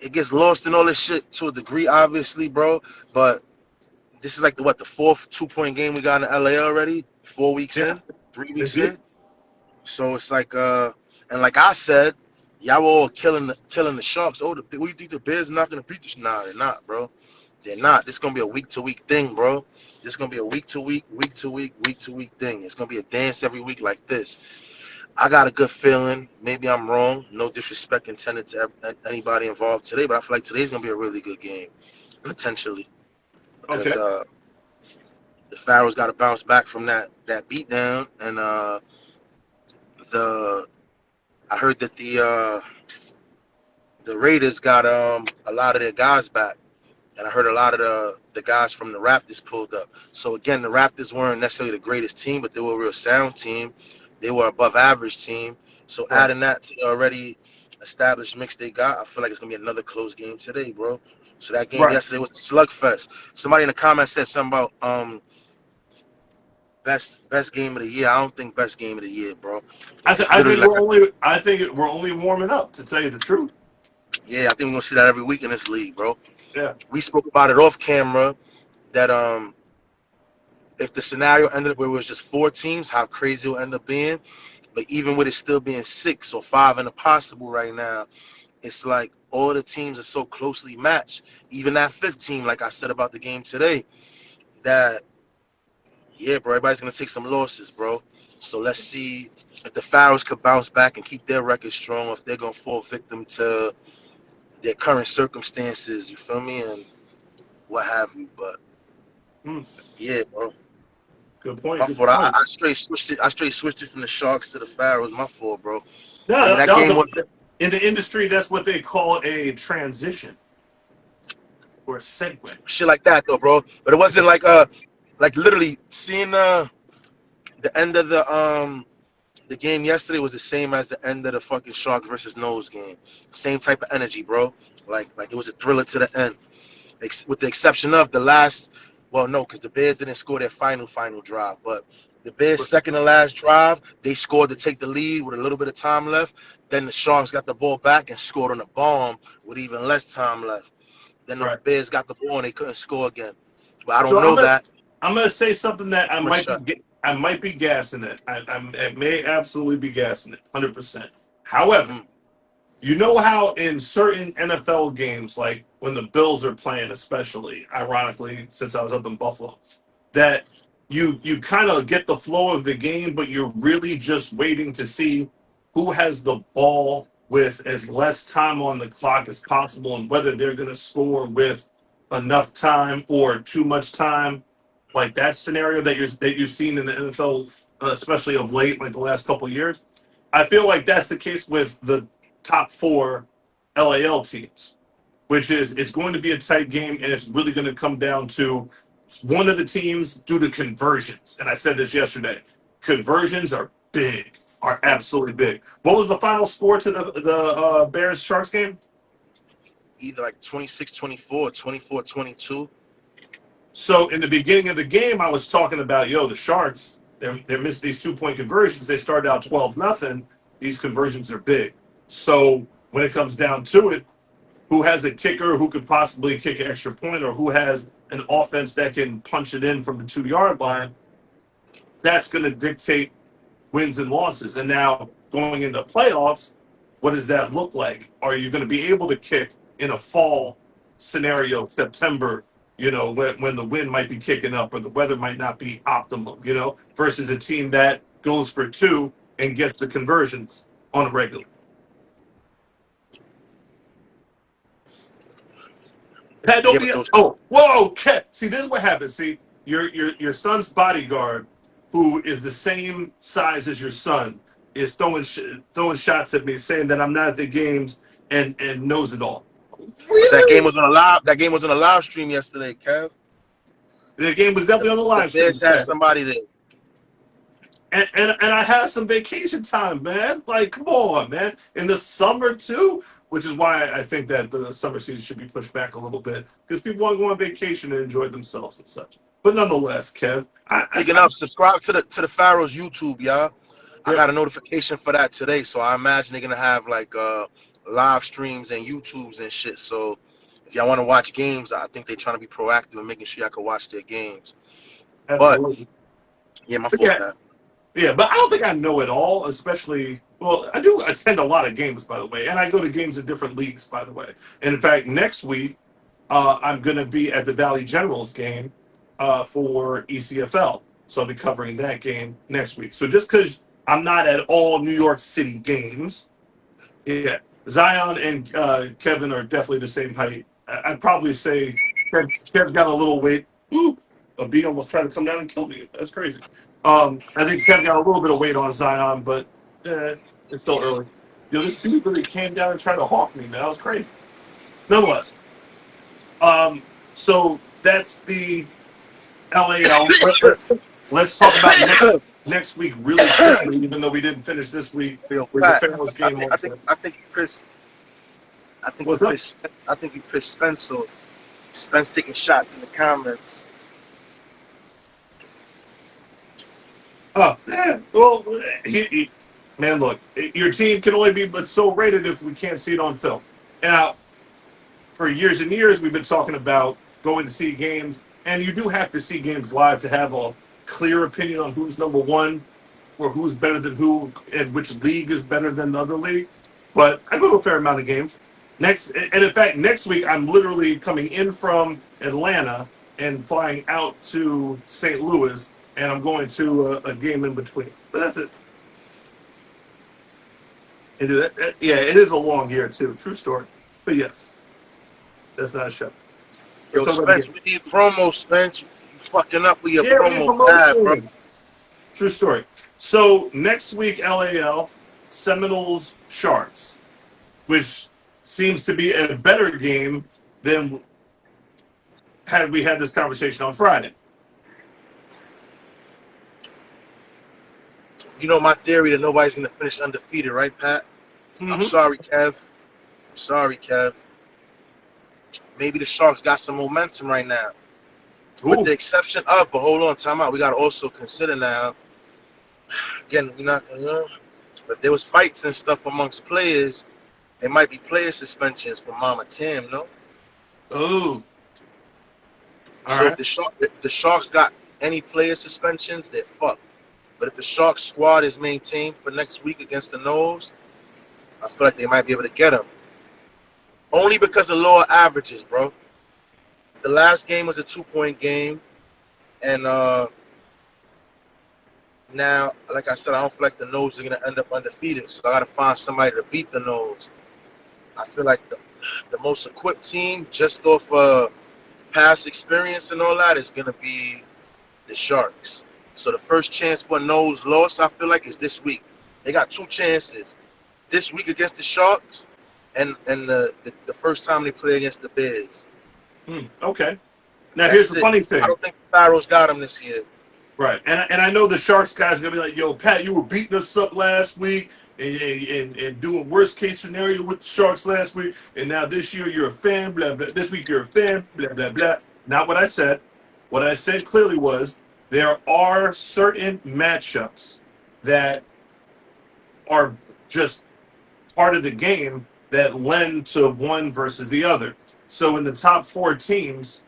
It gets lost in all this shit to a degree, obviously, bro. But this is like the 4th 2-point game we got in LA already. 4 weeks Yeah, in, 3 weeks indeed. in. So it's like and like I said, y'all were all killing the Sharks. Oh, what do you think the Bears are not gonna beat this? Nah, they're not, bro. They're not. This is gonna be a week-to-week thing, bro. This is gonna be a week-to-week, week-to-week, week-to-week thing. It's gonna be a dance every week like this. I got a good feeling. Maybe I'm wrong. No disrespect intended to anybody involved today, but I feel like today's gonna be a really good game, potentially, because Okay. the Pharaohs got to bounce back from that beatdown, and the I heard that the Raiders got a lot of their guys back, and I heard a lot of the guys from the Raptors pulled up. So again, the Raptors weren't necessarily the greatest team, but they were a real sound team. They were above average team. So Right. adding that to the already established mix they got, I feel like it's gonna be another close game today, bro. So that game Right. yesterday was a slugfest. Somebody in the comments said something about best game of the year. I don't think best game of the year, bro. I, th- It's I literally think like we're only I think we're only warming up, to tell you the truth. Yeah, I think we're gonna see that every week in this league, bro. Yeah. We spoke about it off camera that if the scenario ended up where it was just 4 teams, how crazy it will end up being. But even with it still being 6 or 5 in the possible right now, it's like all the teams are so closely matched. Even that fifth team, like I said about the game today, that yeah, bro, everybody's gonna take some losses, bro. So let's see if the Pharaohs could bounce back and keep their record strong, or if they're gonna fall victim to their current circumstances. You feel me, and what have you. But Hmm. yeah, bro, Good point. my Good fault. point. I straight switched it. I straight switched it from the Sharks to the Pharaohs. My fault, bro. I mean No, that game was in the industry, that's what they call a transition or a segue. shit like that though, bro. But it wasn't like literally seeing the end of the game yesterday was the same as the end of the fucking Sharks versus Nose game. Same type of energy, bro. Like it was a thriller to the end. With the exception of the last, well, no, because the Bears didn't score their final drive, but the Bears' second to last drive, they scored to take the lead with a little bit of time left. Then the Sharks got the ball back and scored on a bomb with even less time left. Then the Right. Bears got the ball and they couldn't score again. But I So don't know that. I'm gonna say something that I'm gonna shut. I might be gassing it. I may absolutely be gassing it, 100%. However, Mm, you know how in certain NFL games, like when the Bills are playing, especially, ironically, since I was up in Buffalo, that you kind of get the flow of the game, but you're really just waiting to see who has the ball with as less time on the clock as possible and whether they're going to score with enough time or too much time. Like that scenario that you've seen in the NFL, especially of late, like the last couple of years. I feel like that's the case with the top four LAL teams, which is it's going to be a tight game and it's really going to come down to one of the teams due to conversions. And I said this yesterday. Conversions are big, are absolutely big. What was the final score to the Bears Sharks game? either like 26-24, 24-22. So in the beginning of the game, I was talking about the Sharks. They're missing these 2 point conversions. They started out 12-0. These conversions are big. So when it comes down to it, who has a kicker who could possibly kick an extra point, or who has an offense that can punch it in from the 2 yard line, that's going to dictate wins and losses. And now going into playoffs, what does that look like? Are you going to be able to kick in a fall scenario, September, when the wind might be kicking up or the weather might not be optimum, versus a team that goes for two and gets the conversions on a regular? Pat, don't Yeah, be. but those Oh, whoa, Cat. See, this is what happens. See, your son's bodyguard, who is the same size as your son, is throwing shots at me, saying that I'm not at the games and knows it all. But Really? that game was on a live stream yesterday, Kev. The game was The, definitely on the the live stream, Bears had Cat. somebody there. And I have some vacation time, man. Like, come on, man. In the summer too, which is why I think that the summer season should be pushed back a little bit because people want to go on vacation and enjoy themselves and such. But nonetheless, Kev, Speaking of, subscribe to the Pharaohs YouTube, y'all. I yep, got a notification for that today, so I imagine they're gonna have like live streams and YouTubes and shit. So if y'all want to watch games, I think they're trying to be proactive and making sure y'all can watch their games. But absolutely. yeah, my But fault, yeah, Pat. yeah, but I don't think I know it all, especially. Well, I do attend a lot of games, by the way, and I go to games in different leagues, by the way. And in fact, next week I'm going to be at the Valley Generals game for ECFL, so I'll be covering that game next week. So just because I'm not at all New York City games, yeah, Zion and Kevin are definitely the same height. I'd probably say Kev got a little weight. Ooh, a bee almost tried to come down and kill me. That's crazy. I think Kev got a little bit of weight on Zion, but it's still early. This bee really came down and tried to hawk me, man. That was crazy. Nonetheless, so that's the LAL. Let's talk about next week really quickly, even though we didn't finish this week Yo, with the Pat, Pharaohs I game think I think also. I think you pissed. I think you What's up? pissed. I think you pissed Spence off. Spence taking shots in the comments. Oh, well, man, look, your team can only be but so rated if we can't see it on film. Now, for years and years, we've been talking about going to see games, and you do have to see games live to have a clear opinion on who's number one or who's better than who and which league is better than the other league. But I go to a fair amount of games. And in fact, next week I'm literally coming in from Atlanta and flying out to St. Louis, and I'm going to a game in between. But that's it. And yeah, it is a long year too. True story. But yes, that's not a show. Yo, Let's talk about the Spence, games. we need promo, Spence. You fucking up with your Yeah, we need promo pad, bro. promotion. True story. So next week, LAL, Seminoles Sharks, which seems to be a better game than had we had this conversation on Friday. You know my theory that nobody's gonna finish undefeated, right, Pat? I'm Mm-hmm. sorry, Kev. I'm sorry, Kev. Maybe the Sharks got some momentum right now. With the exception of, but hold on, time out. We gotta also consider now. Again, we're not, if there was fights and stuff amongst players, there might be player suspensions for Mama Tim, no? Oh, all So right. if the Sharks got any player suspensions, they're fucked. But if the Sharks squad is maintained for next week against the Nose, I feel like they might be able to get them. Only because of lower averages, bro. The last game was a 2-point game, and now, like I said, I don't feel like the Nose are gonna end up undefeated. So I gotta find somebody to beat the Nose. I feel like the most equipped team, just off past experience and all that, is gonna be the Sharks. So the first chance for a Nose loss, I feel like, is this week. They got 2 chances. This week against the Sharks, and the first time they play against the Bears. Okay. Now That's here's the it. funny I thing. don't think the Pharaohs got them this year. Right. And I know the Sharks guys are gonna be like, yo, Pat, you were beating us up last week and doing worst case scenario with the Sharks last week, and now this year you're a fan, blah blah. This week you're a fan, blah blah blah. Not what I said. What I said clearly was there are certain matchups that are just part of the game that lend to one versus the other. So in the top 4 teams,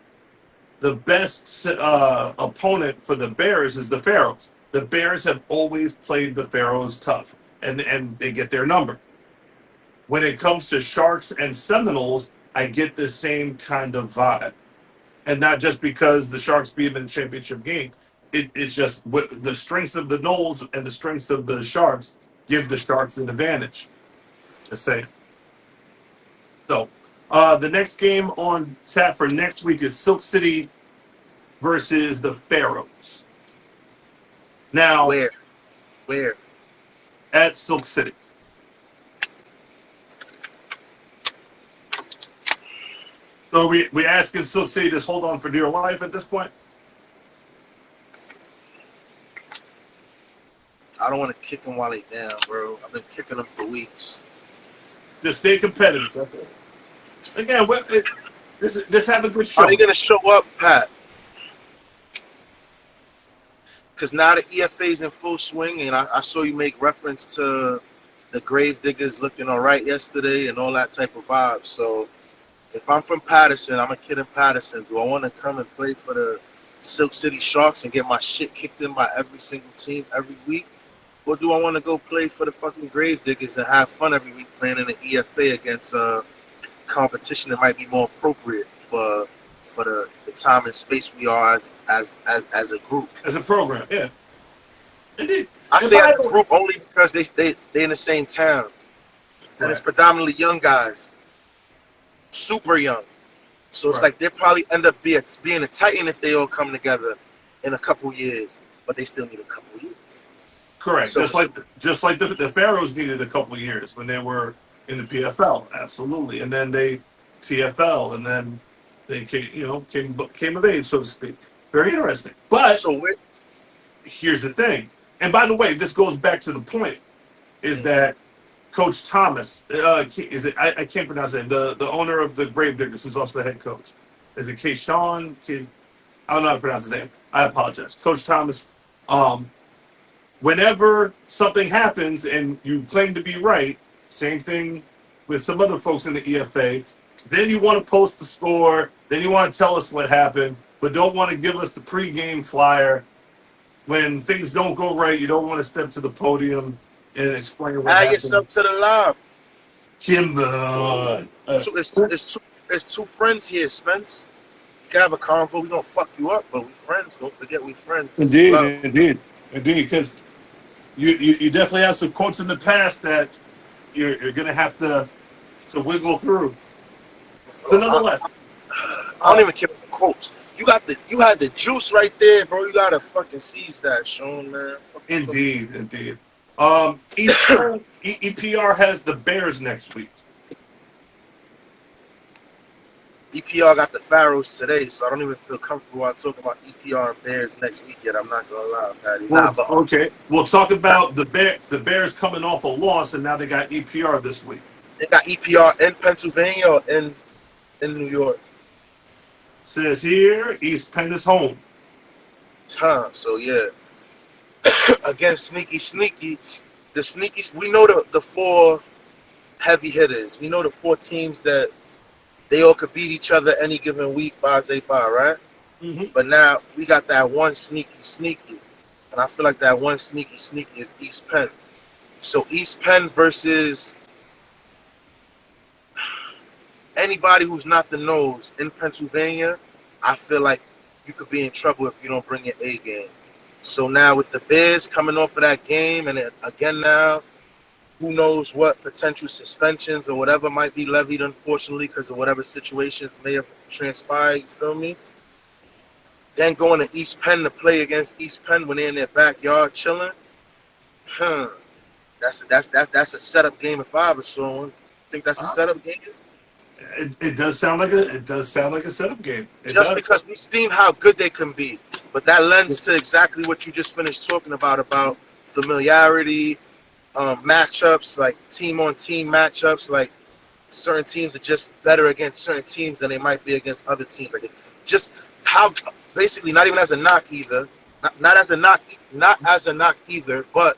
the best opponent for the Bears is the Pharaohs. The Bears have always played the Pharaohs tough, and they get their number. When it comes to Sharks and Seminoles, I get the same kind of vibe, and not just because the Sharks beat them in the championship game. It's just what the strengths of the Knowles and the strengths of the Sharks give the Sharks an advantage. Just saying. So the next game on tap for next week is Silk City versus the Pharaohs. Now, Where? at Silk City. So we asking Silk City to just hold on for dear life at this point? I don't want to kick them while they down, bro. I've been kicking them for weeks. Just stay competitive. That's it. Again, this have a good show. Are they gonna show up, Pat? Because now the EFA's in full swing, and I saw you make reference to the Grave Diggers looking all right yesterday and all that type of vibe. So if I'm from Patterson, I'm a kid in Patterson. Do I want to come and play for the Silk City Sharks and get my shit kicked in by every single team every week? Or do I want to go play for the fucking Grave Diggers and have fun every week playing in the EFA against competition that might be more appropriate for the time and space we are as a group? As a program, yeah. Indeed. I And say by as the a way- group only because they in the same town. And it's Right. predominantly young guys. Super young. So it's Right. like they'll probably end up being a Titan if they all come together in a couple years. But they still need a couple years. Correct. So just like the Pharaohs needed a couple of years when they were in the PFL, absolutely, and then they TFL, and then they came of age, so to speak. Very interesting. But so we're here's the thing, and by the way, this goes back to the point: is that Coach Thomas is it? I can't pronounce it. The owner of the Gravediggers, who's also the head coach. Is it Keyshawn? I don't know how to pronounce his name. I apologize, Coach Thomas. Whenever something happens and you claim to be right, same thing with some other folks in the EFA. Then you want to post the score. Then you want to tell us what happened, but don't want to give us the pregame flyer. When things don't go right, you don't want to step to the podium and explain what Add happened. yourself to the live. Kimba. It's two friends here, Spence. You can have a convo. We gonna fuck you up, but we friends. Don't forget we friends. This is Indeed, love. indeed, indeed. Because you definitely have some quotes in the past that you're gonna have to wiggle through. So I, nonetheless, I don't uh, even care about the quotes. You had the juice right there, bro. You gotta fucking seize that, Sean, man. indeed, indeed. East EPR has the Bears next week. EPR got the Pharaohs today, so I don't even feel comfortable while talking about EPR and Bears next week yet. I'm not gonna lie, Patty. Nah, Well, but okay. We'll talk about the Bears coming off a loss, and now they got EPR this week. they got EPR in Pennsylvania or in New York. Says here, East Penn is home. Huh. So yeah. Again, sneaky. The sneaky. We know the four heavy hitters. We know the four teams that they all could beat each other any given week, bye, right? Mm-hmm. But now we got that one sneaky. And I feel like that one sneaky is East Penn. So East Penn versus anybody who's not the nose in Pennsylvania, I feel like you could be in trouble if you don't bring your A game. So now with the Bears coming off of that game, and again now, who knows what potential suspensions or whatever might be levied, unfortunately, because of whatever situations may have transpired, you feel me? Then going to East Penn to play against East Penn when they're in their backyard chilling, that's a setup game if I ever saw one. Think that's a setup game? It does sound like a setup game. It Just does. because we've seen how good they can be. But that lends to exactly what you just finished talking about familiarity, matchups, like team-on-team matchups. Like certain teams are just better against certain teams than they might be against other teams. Like just how, basically, not even as a knock either. Not as a knock either, but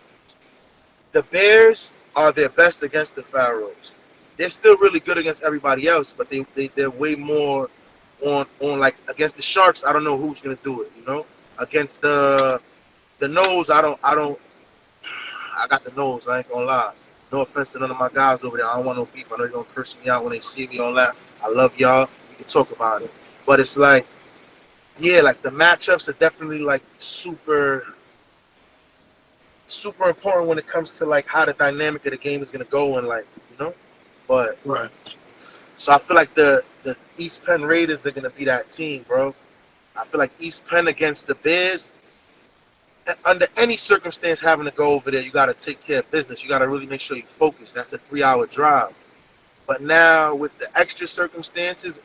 the Bears are their best against the Pharaohs. They're still really good against everybody else, but they're way more on like against the Sharks. I don't know who's gonna do it. You know, against the nose, I got the nose. I ain't gonna lie. No offense to none of my guys over there. I don't want no beef. I know they're gonna curse me out when they see me on that. I love y'all. We can talk about it. But it's like, yeah, like the matchups are definitely like super important when it comes to like how the dynamic of the game is gonna go and like, you know. But Right. so I feel like the East Penn Raiders are gonna be that team, bro. I feel like East Penn against the Bears, under any circumstance having to go over there, you got to take care of business. You got to really make sure you focus. That's a 3-hour drive. But now with the extra circumstances,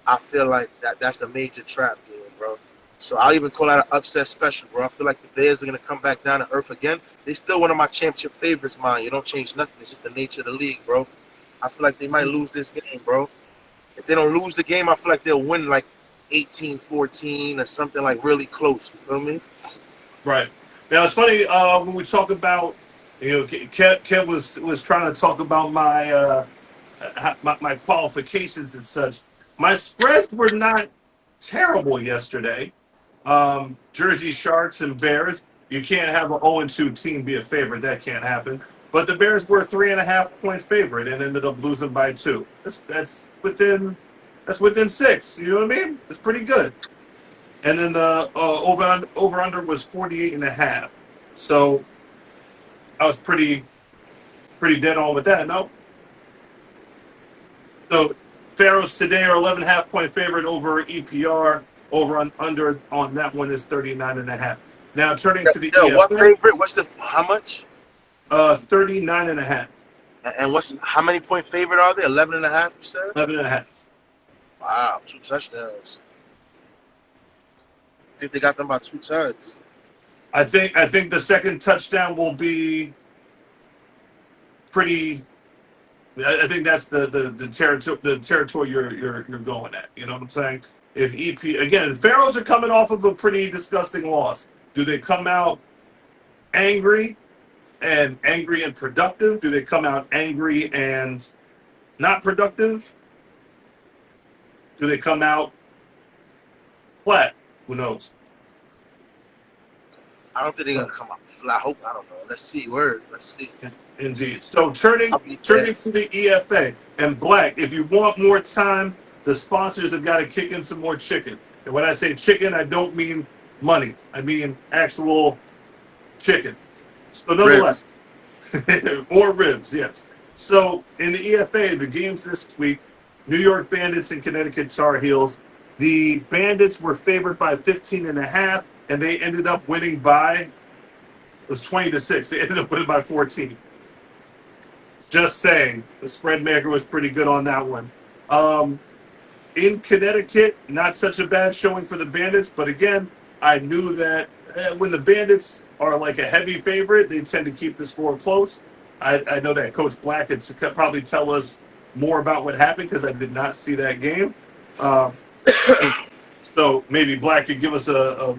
I feel like that's a major trap game, bro. So I'll even call that an upset special, bro. I feel like the Bears are going to come back down to earth again. They still one of my championship favorites, man. You don't change nothing. It's just the nature of the league, bro. I feel like they might lose this game, bro. If they don't lose the game, I feel like they'll win like 18-14 or something like really close. You feel me? Right. Now it's funny when we talk about, Kev was trying to talk about my qualifications and such. My spreads were not terrible yesterday. Jersey Sharks and Bears. You can't have an 0-2 team be a favorite. That can't happen. But the Bears were a 3.5 point favorite and ended up losing by 2. That's within 6. You know what I mean? It's pretty good. And then the over under was 48.5. So I was pretty dead on with that. No. So Pharaohs today are 11.5 point favorite over EPR. Over on under on that one is 39.5. Now turning to the Yo, what EFL, favorite? What's the how much? 39.5. And what's how many point favorite are they? 11.5, you said? 11.5. Wow, 2 touchdowns. I think they got them by 2 touchdowns. I think the second touchdown will be pretty. I think that's the territory you're going at. You know what I'm saying? If EP again, Pharaohs are coming off of a pretty disgusting loss. Do they come out angry and productive? Do they come out angry and not productive? Do they come out flat? Who knows? I don't think they're So, gonna come out flat. I hope. I don't know. Let's see. Word. Let's see. Let's see. indeed. So turning I'll be there. turning to the EFA and Black, if you want more time, the sponsors have got to kick in some more chicken. And when I say chicken, I don't mean money. I mean actual chicken. So nonetheless, Ribs. or ribs, yes. So in the EFA, the games this week, New York Bandits and Connecticut Tar Heels. The Bandits were favored by 15 and a half, and they ended up winning by, it was 20-6. They ended up winning by 14. Just saying, the spread maker was pretty good on that one. Um, in Connecticut, not such a bad showing for the Bandits, but again, I knew that when the Bandits are like a heavy favorite, they tend to keep the score close. I know that Coach Black could probably tell us more about what happened because I did not see that game. Um, so maybe Black could give us a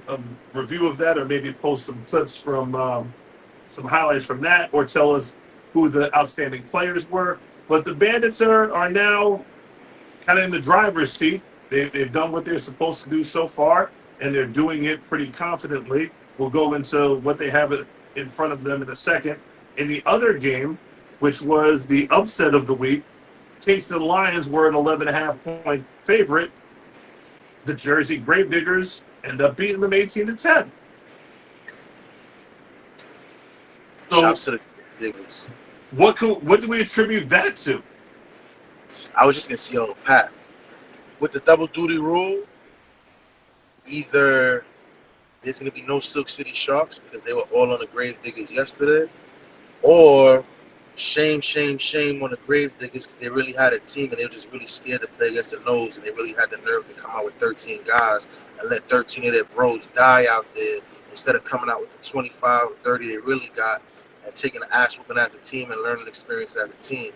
review of that, or maybe post some clips from some highlights from that, or tell us who the outstanding players were. But the Bandits are now kind of in the driver's seat. They've done what they're supposed to do so far, and they're doing it pretty confidently. We'll go into what they have in front of them in a second. In the other game, which was the upset of the week, Kingston Lions were an 11.5 point favorite. The Jersey Gravediggers end up beating them 18-10. So Shouts to the niggas. what do we attribute that to? I was just gonna see on Pat with the double duty rule. Either there's gonna be no Silk City Sharks because they were all on the Gravediggers yesterday, or shame on the Gravediggers because they really had a team and they were just really scared to play against the nose, and they really had the nerve to come out with 13 guys and let 13 of their bros die out there instead of coming out with the 25 or 30 they really got and taking the ass whooping as a team and learning experience as a team.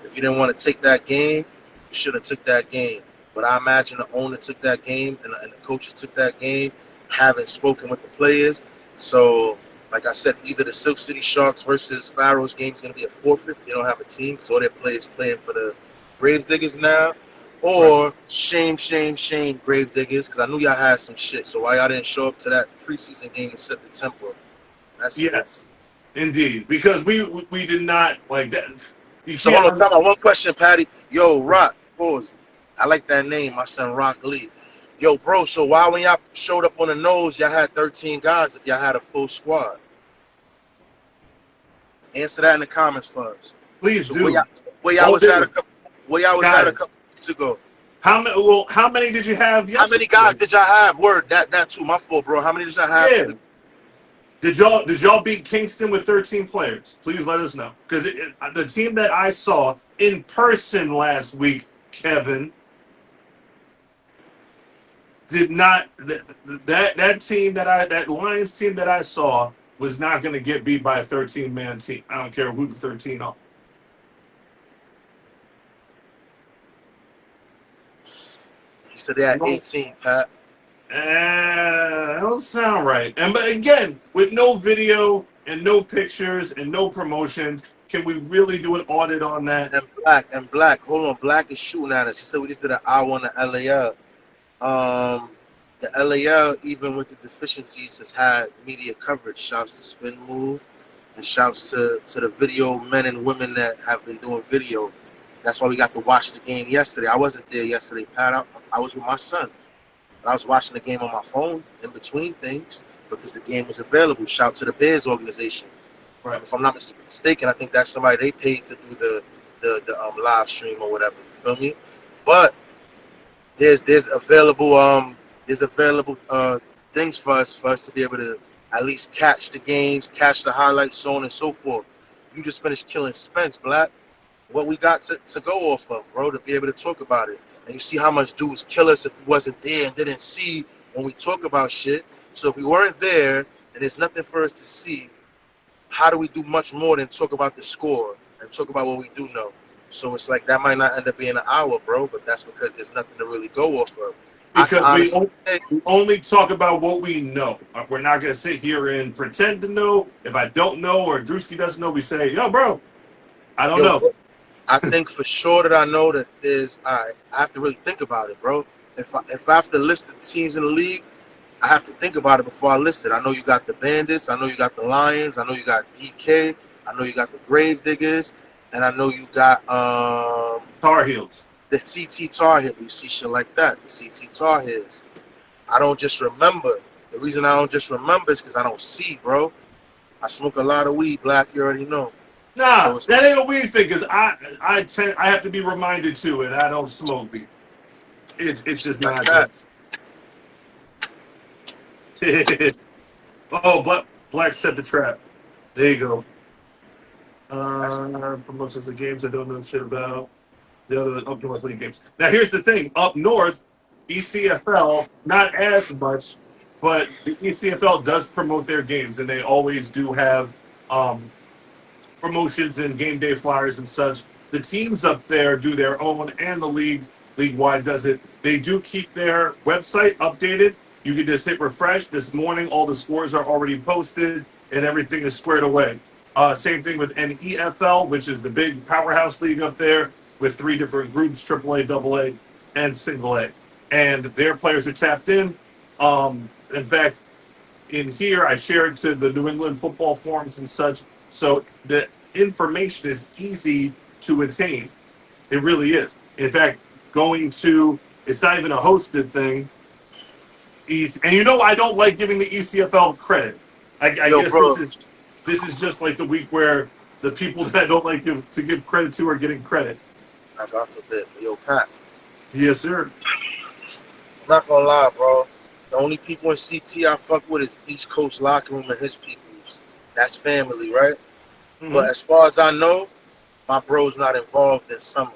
If you didn't want to take that game, you should have took that game. But I imagine the owner took that game and the coaches took that game, having spoken with the players. So, like I said, either the Silk City Sharks versus Pharaohs game is going to be a forfeit. They don't have a team, so all their players playing for the Gravediggers now. Or Right. shame, Gravediggers, because I knew y'all had some shit. So why y'all didn't show up to that preseason game and set the tempo? That's it. Yes, indeed, because we did not like that. You So can't hold on, time out. understand. One question, Patty. Yo, Rock, pause. I like that name. My son Rock Lee. Yo, bro. So why when y'all showed up on the nose, y'all had 13 guys if y'all had a full squad? Answer that in the comments for us. Please So do. where y'all All was at a this, couple where y'all was at a guys. couple weeks ago. How many did you have How many yesterday? guys Like, did y'all have? Word, that too. My fault, bro. How many did y'all have for yeah. the Did y'all beat Kingston with 13 players? Please let us know, because the team that I saw in person last week, Kevin, did not that team that Lions team that I saw was not going to get beat by a 13-man team. I don't care who the 13 are. He said they had 18, Pat. That don't sound right. And but again, with no video and no pictures and no promotion, can we really do an audit on that? And Black. Hold on, Black is shooting at us. He said we just did an hour on the LAL. The LAL, even with the deficiencies, has had media coverage. Shouts to Spin Move and shouts to the video men and women that have been doing video. That's why we got to watch the game yesterday. I wasn't there yesterday, Pat. I was with my son. I was watching the game on my phone in between things because the game was available. Shout to the Bears organization. Right. If I'm not mistaken, I think that's somebody they paid to do the live stream or whatever. You feel me? But there's available things for us to be able to at least catch the games, catch the highlights, so on and so forth. You just finished killing Spence, Black. What we got to go off of, bro, to be able to talk about it. And you see how much dudes kill us if we wasn't there and didn't see when we talk about shit. So if we weren't there and there's nothing for us to see, how do we do much more than talk about the score and talk about what we do know? So it's like that might not end up being an hour, bro, but that's because there's nothing to really go off of. I can Because honestly say, we only talk about what we know. We're not going to sit here and pretend to know. If I don't know or Drewski doesn't know, we say, yo, bro, I don't yo, know. I think for sure that I know that I have to really think about it, bro. If I have to list the teams in the league, I have to think about it before I list it. I know you got the Bandits. I know you got the Lions. I know you got DK. I know you got the Grave Diggers, and I know you got Tar Heels. the CT Tar Heels. You see shit like that. The CT Tar Heels. I don't just remember. The reason I don't just remember is because I don't see, bro. I smoke a lot of weed, Black. You already know. Nah, So it's that ain't a weed thing. Cause I have to be reminded too, and I don't smoke weed. It's just like not that. that. Oh, but Black set the trap. There you go. That's Promotions of games I don't know shit about. The other up north league games. Now here's the thing: up north, ECFL not as much, but the ECFL does promote their games, and they always do have um, promotions and game day flyers and such. The teams up there do their own, and the league wide does it. They do keep their website updated. You can just hit refresh. This morning, all the scores are already posted, and everything is squared away. Same thing with NEFL, which is the big powerhouse league up there with three different groups: AAA, AA, and Single A. And their players are tapped in. In fact, in here, I share it to the New England football forums and such. So the information is easy to attain. It really is. In fact, going to it's not even a hosted thing. And I don't like giving the ECFL credit. I yo, guess bro. this is just like the week where the people that I don't like to give credit to are getting credit. God forbid. Yo, Pat. Yes, sir. I'm not gonna lie, bro. The only people in CT I fuck with is East Coast locker room and his peoples. That's family, right? Mm-hmm. But as far as I know, my bro's not involved in summer.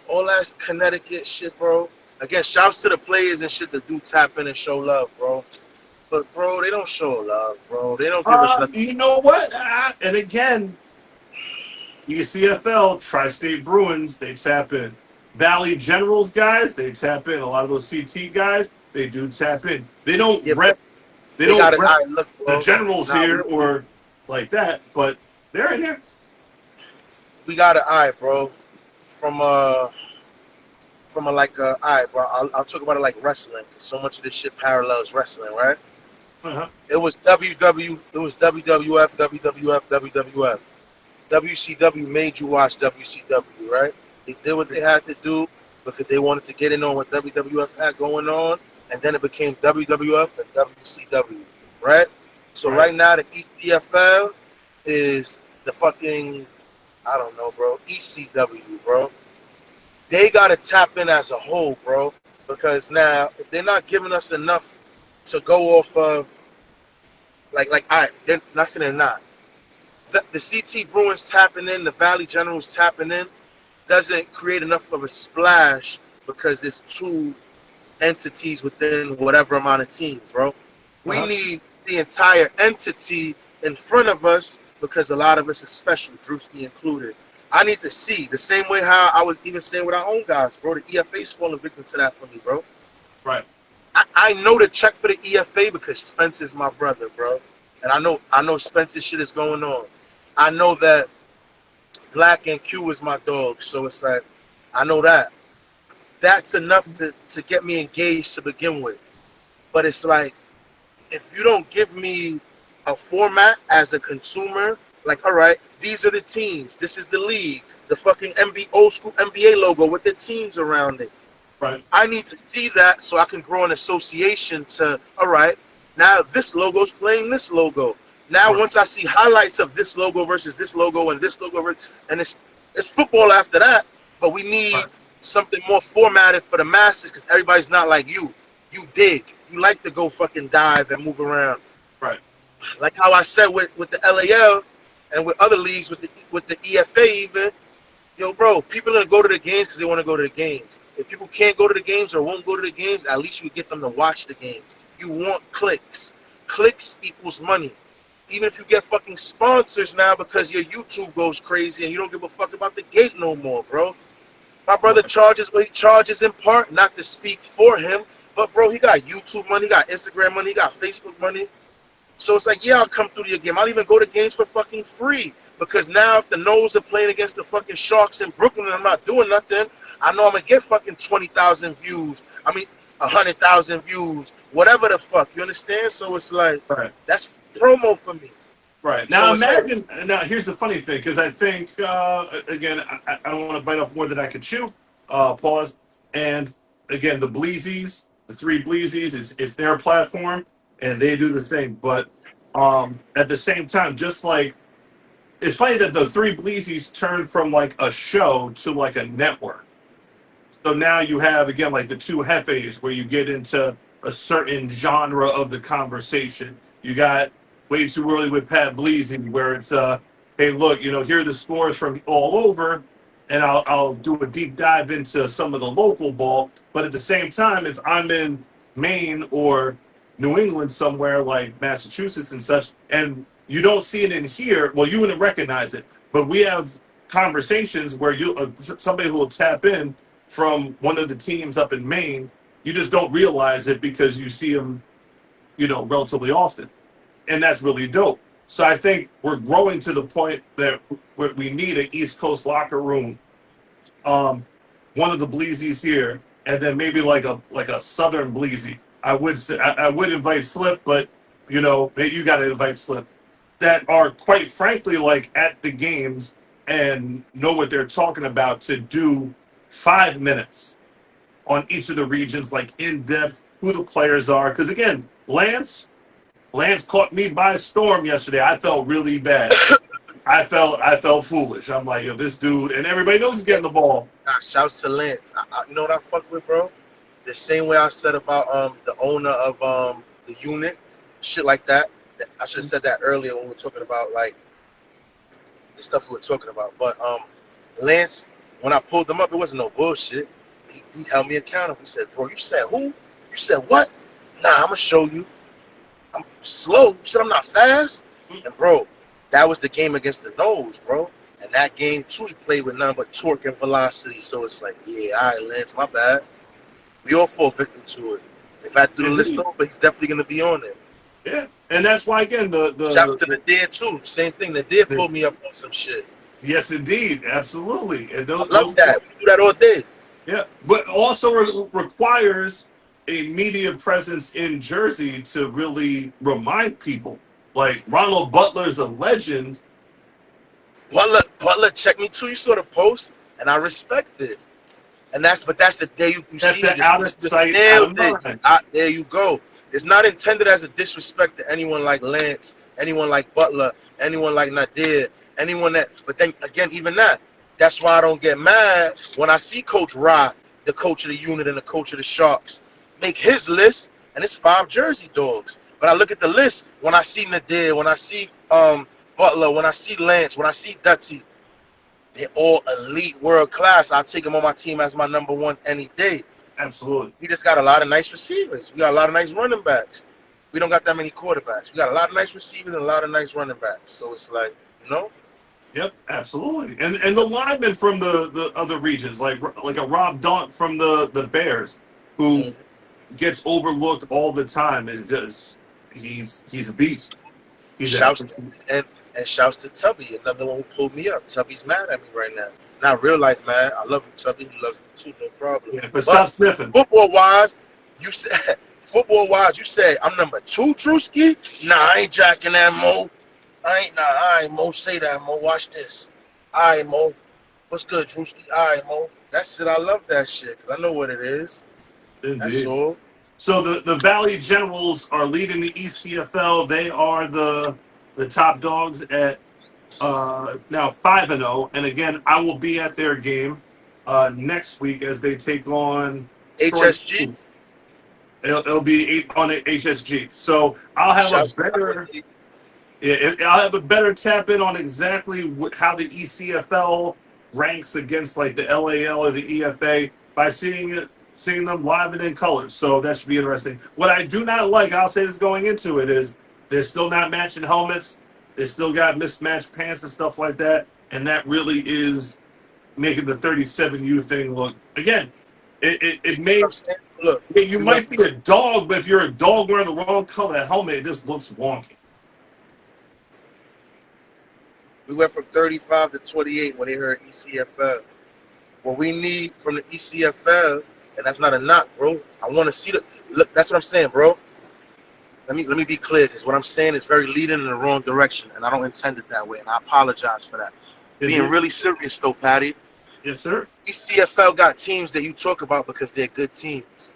All that Connecticut shit, bro. Again, shouts to the players and shit that do tap in and show love, bro. But bro, they don't show love, bro. They don't give us nothing. You know what? And again, ECFL, Tri-State Bruins, they tap in. Valley Generals guys, they tap in. A lot of those CT guys, they do tap in. They don't Yeah, but rep. They they don't got it. rep All right, look, the bro. Generals Nah, here or like that, but they're in here. we got it, all right, bro. From all right, bro. I'll talk about it like wrestling, because so much of this shit parallels wrestling, right? Uh-huh. It was WWF, WWF, WWF. WCW made you watch WCW, right? They did what they had to do because they wanted to get in on what WWF had going on, and then it became WWF and WCW, right? So Right. right now the ECFL is the fucking, I don't know, bro, ECW, bro. They gotta tap in as a whole, bro, because now if they're not giving us enough to go off of, all right, they're not saying they're not. The CT Bruins tapping in, the Valley Generals tapping in, doesn't create enough of a splash because it's two entities within whatever amount of teams, bro. We Uh-huh. need the entire entity in front of us because a lot of us is special, Drewski included. I need to see the same way how I was even saying with our own guys, bro. The EFA's falling victim to that for me, bro. Right. I know to check for the EFA because Spence is my brother, bro. And I know Spence's shit is going on. I know that Black and Q is my dog, so it's like I know that. That's enough to get me engaged to begin with. But it's like if you don't give me a format as a consumer, like all right, these are the teams, this is the league, the fucking old school NBA logo with the teams around it. Right. I need to see that so I can grow an association to, all right, now this logo's playing this logo. Now Right. once I see highlights of this logo versus this logo and this logo, and it's football after that, but we need Right. something more formatted for the masses because everybody's not like you. You dig. You like to go fucking dive and move around. Right. Like how I said with the LAL and with other leagues, with the EFA even, yo, bro, people are gonna go to the games because they want to go to the games. If people can't go to the games or won't go to the games, at least you get them to watch the games. You want clicks. Clicks equals money. Even if you get fucking sponsors now because your YouTube goes crazy and you don't give a fuck about the gate no more, bro. My brother Right. charges what he charges in part, not to speak for him, but bro, he got YouTube money, he got Instagram money, he got Facebook money. So it's like, yeah, I'll come through to your game. I'll even go to games for fucking free because now if the Noles are playing against the fucking Sharks in Brooklyn and I'm not doing nothing, I know I'm gonna get fucking 20,000 views. I mean, 100,000 views, whatever the fuck. You understand? So it's like Right. that's promo for me. Right. Now So it's like, imagine. Now here's the funny thing, because I think again, I don't want to bite off more than I could chew. Pause. And again, the Bleezies, the three Bleezies, it's their platform, and they do the thing. But at the same time, just like it's funny that the three Bleezies turned from like a show to like a network. So now you have again like the two Hefes where you get into a certain genre of the conversation. You got way too early with Pat Bleezy where it's hey look, here are the scores from all over, and I'll do a deep dive into some of the local ball. But at the same time, if I'm in Maine or New England somewhere like Massachusetts and such, and you don't see it in here, well, you wouldn't recognize it. But we have conversations where somebody who will tap in from one of the teams up in Maine, you just don't realize it because you see them, relatively often. And that's really dope. So I think we're growing to the point that we need an East Coast locker room. One of the Bleezies here, and then maybe like a Southern Bleezy. I would say I would invite Slip, but maybe you got to invite Slip. That are quite frankly like at the games and know what they're talking about to do 5 minutes on each of the regions, like in depth, who the players are. Because again, Lance caught me by storm yesterday. I felt really bad. I felt foolish. I'm like, yo, this dude, and everybody knows he's getting the ball. nah, shouts to Lance. You know what I fuck with, bro? The same way I said about the owner of the unit, shit like that. I should have said that earlier when we were talking about like the stuff we were talking about. But Lance, when I pulled them up, it wasn't no bullshit. He held me accountable. He said, bro, you said who? You said what? Nah, I'm gonna show you. I'm slow. You said I'm not fast. And bro, that was the game against the Nose, bro. And that game too, he played with none but torque and velocity. So it's like, yeah, all right, Lance, my bad. We all fall victim to it. If I do the list over, he's definitely gonna be on it. Yeah, and that's why again Shout out to the Dead too. Same thing. The Dead pulled me up on some shit. yes, indeed, absolutely, and I love that. We do that all day. Yeah, but also requires a media presence in Jersey to really remind people. Like Ronald Butler's a legend. Butler checked me too. You saw the post, and I respect it. And that's the day you That's see. the out of sight, out of mind. There you go. It's not intended as a disrespect to anyone like Lance, anyone like Butler, anyone like Nadir, anyone that. But then again, even that. That's why I don't get mad when I see Coach Rod, the coach of the unit and the coach of the Sharks, make his list, and it's 5 Jersey dogs. But I look at the list when I see Nadir, when I see Butler, when I see Lance, when I see Dutty, they're all elite, world class. I'll take them on my team as my number one any day. Absolutely. We just got a lot of nice receivers. We got a lot of nice running backs. We don't got that many quarterbacks. We got a lot of nice receivers and a lot of nice running backs. So it's like, Yep, absolutely. And the linemen from the other regions, like a Rob Daunt from the Bears, who gets overlooked all the time, is just he's a beast. And shouts to Tubby, another one who pulled me up. Tubby's mad at me right now. Not real life, man. I love you, Tubby. He loves me too, no problem. Yeah, but stop sniffing. Football wise, you said I'm number 2, Drewski. Nah, I ain't jacking that, Mo. I ain't Mo. Say that, Mo. Watch this. All right, Mo. What's good, Drewski? All right, Mo. That's it. I love that shit because I know what it is. Indeed. That's all. So the Valley Generals are leading the ECFL. They are the top dogs at now 5-0. And again, I will be at their game next week as they take on HSG. It'll be on HSG. So I'll have I'll have a better tap in on exactly how the ECFL ranks against like the LAL or the EFA by seeing them live and in color. So that should be interesting. What I do not like, I'll say this going into it, is they're still not matching helmets. They still got mismatched pants and stuff like that. And that really is making the 37U thing look, again, it may, look, you might be a dog, but if you're a dog wearing the wrong color helmet, it just looks wonky. We went from 35 to 28 when they heard ECFL. What we need from the ECFL, and that's not a knock, bro. I want to see the look. That's what I'm saying, bro. Let me be clear, because what I'm saying is very leading in the wrong direction, and I don't intend it that way, and I apologize for that. Being Indeed. really serious though, Patty. Yes, sir. ECFL got teams that you talk about because they're good teams.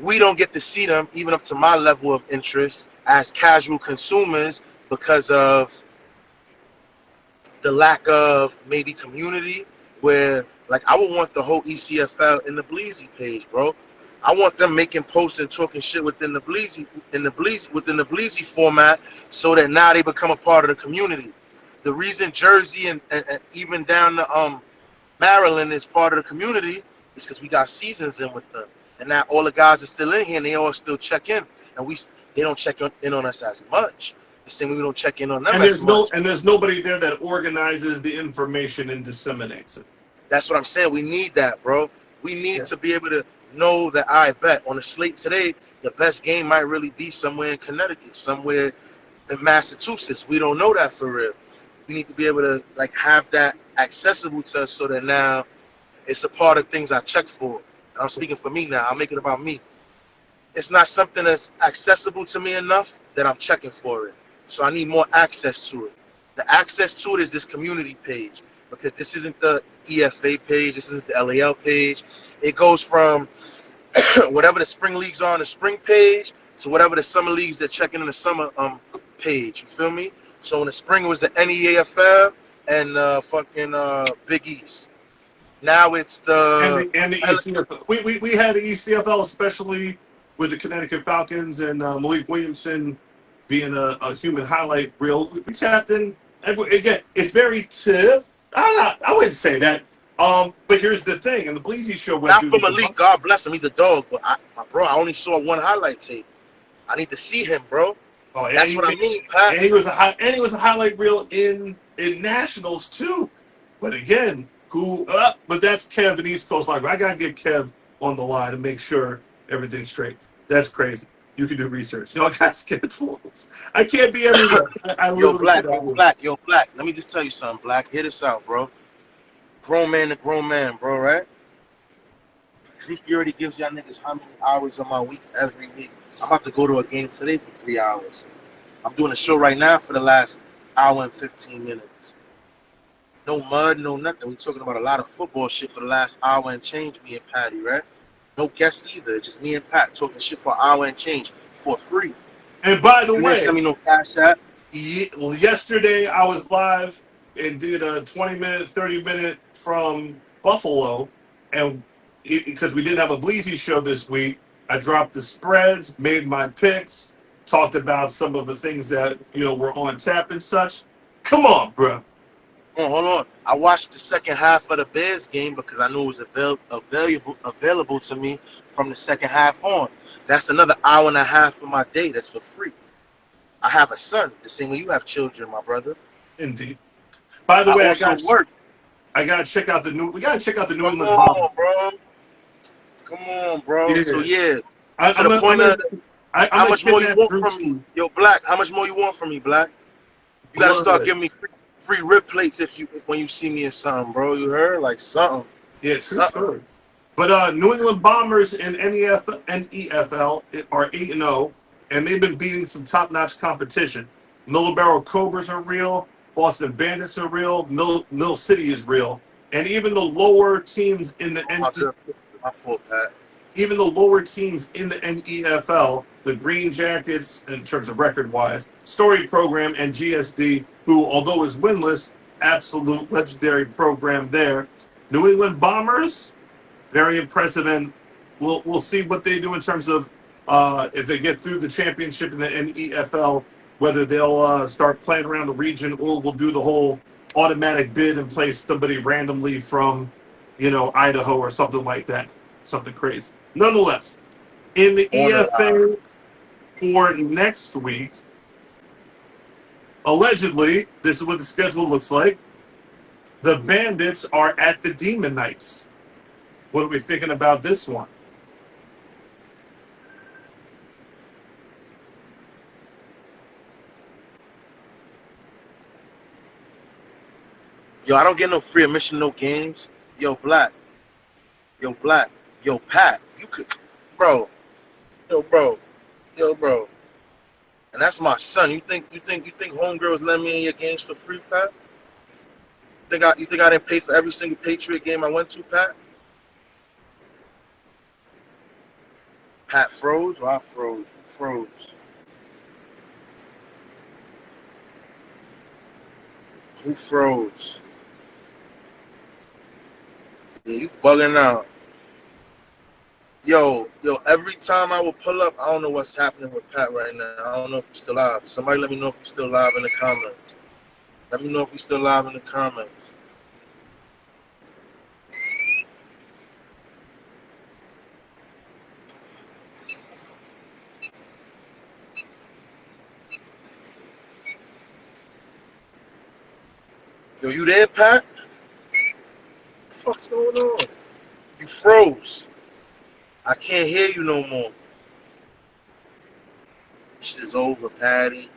We don't get to see them, even up to my level of interest as casual consumers, because of the lack of maybe community. Where like I would want the whole ECFL in the Bleezy page, bro. I want them making posts and talking shit within the Bleezy, within the Bleezy format, so that now they become a part of the community. The reason Jersey and even down to Maryland is part of the community is because we got seasons in with them, and now all the guys are still in here and they all still check in, and they don't check in on us as much. The same way we don't check in on them And as much. there's nobody there that organizes the information and disseminates it. That's what I'm saying. We need that, bro. We need Yeah. to be able to know that I bet on the slate today, the best game might really be somewhere in Connecticut, somewhere in Massachusetts. We don't know that for real. We need to be able to like have that accessible to us, so that now it's a part of things I check for. And I'm speaking for me now. I'll make it about me. It's not something that's accessible to me enough that I'm checking for it. So I need more access to it. The access to it is this community page, because this isn't the EFA page. This isn't the LAL page. It goes from whatever the spring leagues are on the spring page to whatever the summer leagues that check in the summer page. You feel me? So in the spring it was the NEAFL and Big East. Now it's And the the ECFL. We had the ECFL, especially with the Connecticut Falcons and Malik Williamson being a human highlight reel. We tapped in. And again, it's very tough. I wouldn't say that. But here's the thing, and the Bleezy show went not through from this a a league. bunch. God bless him. He's a dog. But my bro, I only saw one highlight tape. I need to see him, bro. Oh, That's what I mean, Pat. and he was a highlight reel in nationals too. But again, but that's Kev in East Coast Live. I gotta get Kev on the line to make sure everything's straight. That's crazy. You can do research. Y'all got schedules. I can't be everywhere. I Yo, literally Black, cannot. yo, Black. Let me just tell you something, Black. Hear this out, bro. Grown man to grown man, bro, right? Drewski already gives y'all niggas how many hours of my week every week. I'm about to go to a game today for 3 hours. I'm doing a show right now for the last hour and 15 minutes. No mud, no nothing. We talking about a lot of football shit for the last hour and change, me and Patty, right? No guests either. Just me and Pat talking shit for an hour and change for free. And by the You didn't way, send me no cash app. yesterday I was live and did a 20-minute, 30-minute from Buffalo, and because we didn't have a Bleezy show this week, I dropped the spreads, made my picks, talked about some of the things that were on tap and such. Come on, bro. Oh, hold on. I watched the second half of the Bears game because I knew it was available to me from the second half on. That's another hour and a half of my day that's for free. I have a son, the same way you have children, my brother. Indeed. By the I way, also work. I gotta check out we gotta check out the New Come England on, Bombers. bro. Come on, bro. So Yeah, yeah, to I'm the gonna I'm point gonna of I'm how gonna much more you kidnap want from me, Drewski. yo, Black? How much more you want from me, Black? You gotta start Blood. giving me free rib plates when you see me in something, bro. You heard like something, Yeah, true something. story. But New England Bombers in NEFL are 8-0, and they've been beating some top-notch competition. Millboro Cobras are real. Boston Bandits are real. Mill City is real, and even the lower teams in the Oh my NE, god, my fault, Pat. even the lower teams in the NEFL, the Green Jackets, in terms of record-wise, Story Program and GSD, who although is winless, absolute legendary program there. New England Bombers, very impressive, and we'll see what they do in terms of if they get through the championship in the NEFL, whether they'll start playing around the region or we'll do the whole automatic bid and place somebody randomly from Idaho or something like that, something crazy. Nonetheless, in the On the EFA for next week, allegedly, this is what the schedule looks like. The Bandits are at the Demon Knights. What are we thinking about this one? Yo, I don't get no free admission, no games. Yo, Black. Yo, Black. Yo, Pat. You could, bro. Yo, bro. Yo, bro. And that's my son. You think homegirls let me in your games for free, Pat? You think I didn't pay for every single Patriot game I went to, Pat? Pat froze? Or I froze? Froze. Who froze? Yeah, you bugging out. Yo, every time I will pull up, I don't know what's happening with Pat right now. I don't know if he's still live. Somebody let me know if he's still live in the comments. Let me know if he's still live in the comments. Yo, you there, Pat? What the fuck's going on? You froze. I can't hear you no more. Shit is over, Patty.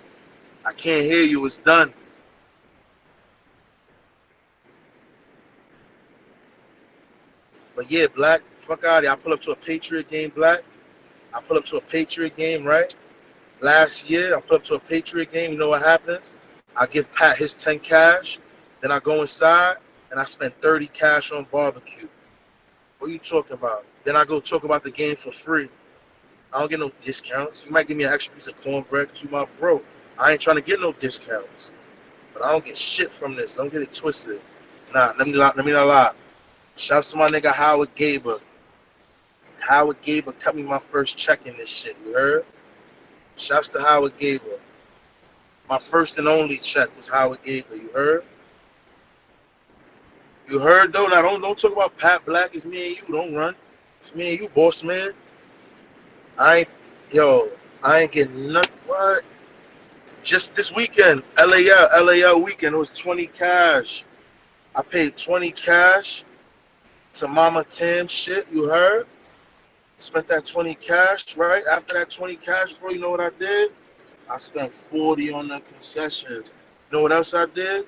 I can't hear you. It's done. But yeah, Black, fuck out of here. I pull up to a Patriot game, Black. I pull up to a Patriot game, right? Last year, I pull up to a Patriot game. You know what happens? I give Pat his 10 cash. Then I go inside and I spend 30 cash on barbecue. What are you talking about? Then I go talk about the game for free. I don't get no discounts. You might give me an extra piece of cornbread because you my bro. I ain't trying to get no discounts. But I don't get shit from this. Don't get it twisted. Nah, let me not lie. Shouts to my nigga Howard Gaber. Howard Gaber cut me my first check in this shit. You heard? Shouts to Howard Gaber. My first and only check was Howard Gaber. You heard? You heard though? Now don't talk about Pat Black. It's me and you. Don't run. It's me and you, boss man. I ain't getting nothing. What? Just this weekend, LAL weekend, it was 20 cash. I paid 20 cash to Mama Tim shit. You heard? Spent that 20 cash, right? After that 20 cash, bro, you know what I did? I spent 40 on the concessions. You know what else I did?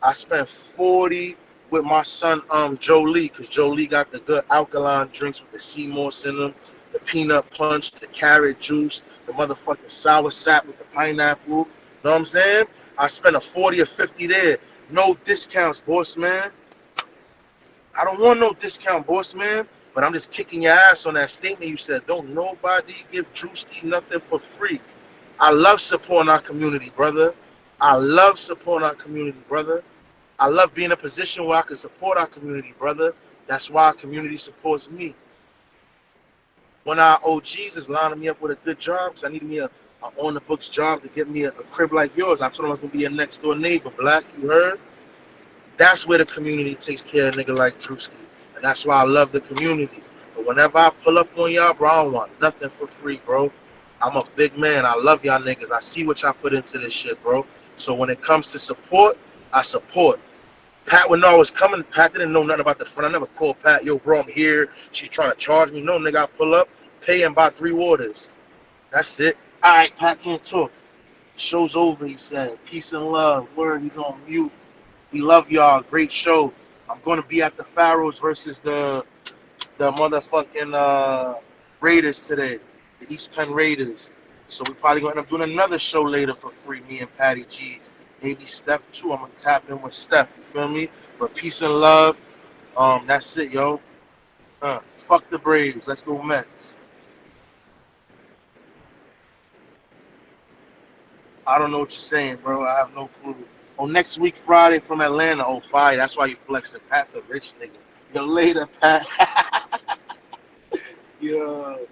I spent 40 with my son, Joe Lee, because Joe Lee got the good alkaline drinks with the sea moss in them, the peanut punch, the carrot juice, the motherfucking sour sap with the pineapple. You know what I'm saying? I spent a 40 or 50 there. No discounts, boss man. I don't want no discount, boss man. But I'm just kicking your ass on that statement you said. Don't nobody give Drewski nothing for free. I love supporting our community, brother. I love supporting our community, brother. I love being in a position where I can support our community, brother. That's why our community supports me. When our OGs is lining me up with a good job, because I need me a on-the-books job to get me a crib like yours. I told them I was going to be a next-door neighbor, Black. You heard? That's where the community takes care of a nigga like Drewski. And that's why I love the community. But whenever I pull up on y'all, bro, I don't want nothing for free, bro. I'm a big man. I love y'all niggas. I see what y'all put into this shit, bro. So when it comes to support, I support. Pat would know I was coming. Pat didn't know nothing about the front. I never called Pat, yo, bro, I'm here. She's trying to charge me. No, nigga, I pull up, pay and buy 3 waters. That's it. All right, Pat can't talk. Show's over, he said. Peace and love. Word, he's on mute. We love y'all. Great show. I'm going to be at the Pharaohs versus the motherfucking Raiders today. The East Penn Raiders. So we probably going to end up doing another show later for free, me and Patty G's. Maybe Steph too. I'm going to tap in with Steph. You feel me? But peace and love. That's it, yo. Fuck the Braves. Let's go Mets. I don't know what you're saying, bro. I have no clue. Oh, next week, Friday from Atlanta. Oh, fire. That's why you flexing. Pat's a rich nigga. Yo, later, Pat. Yo.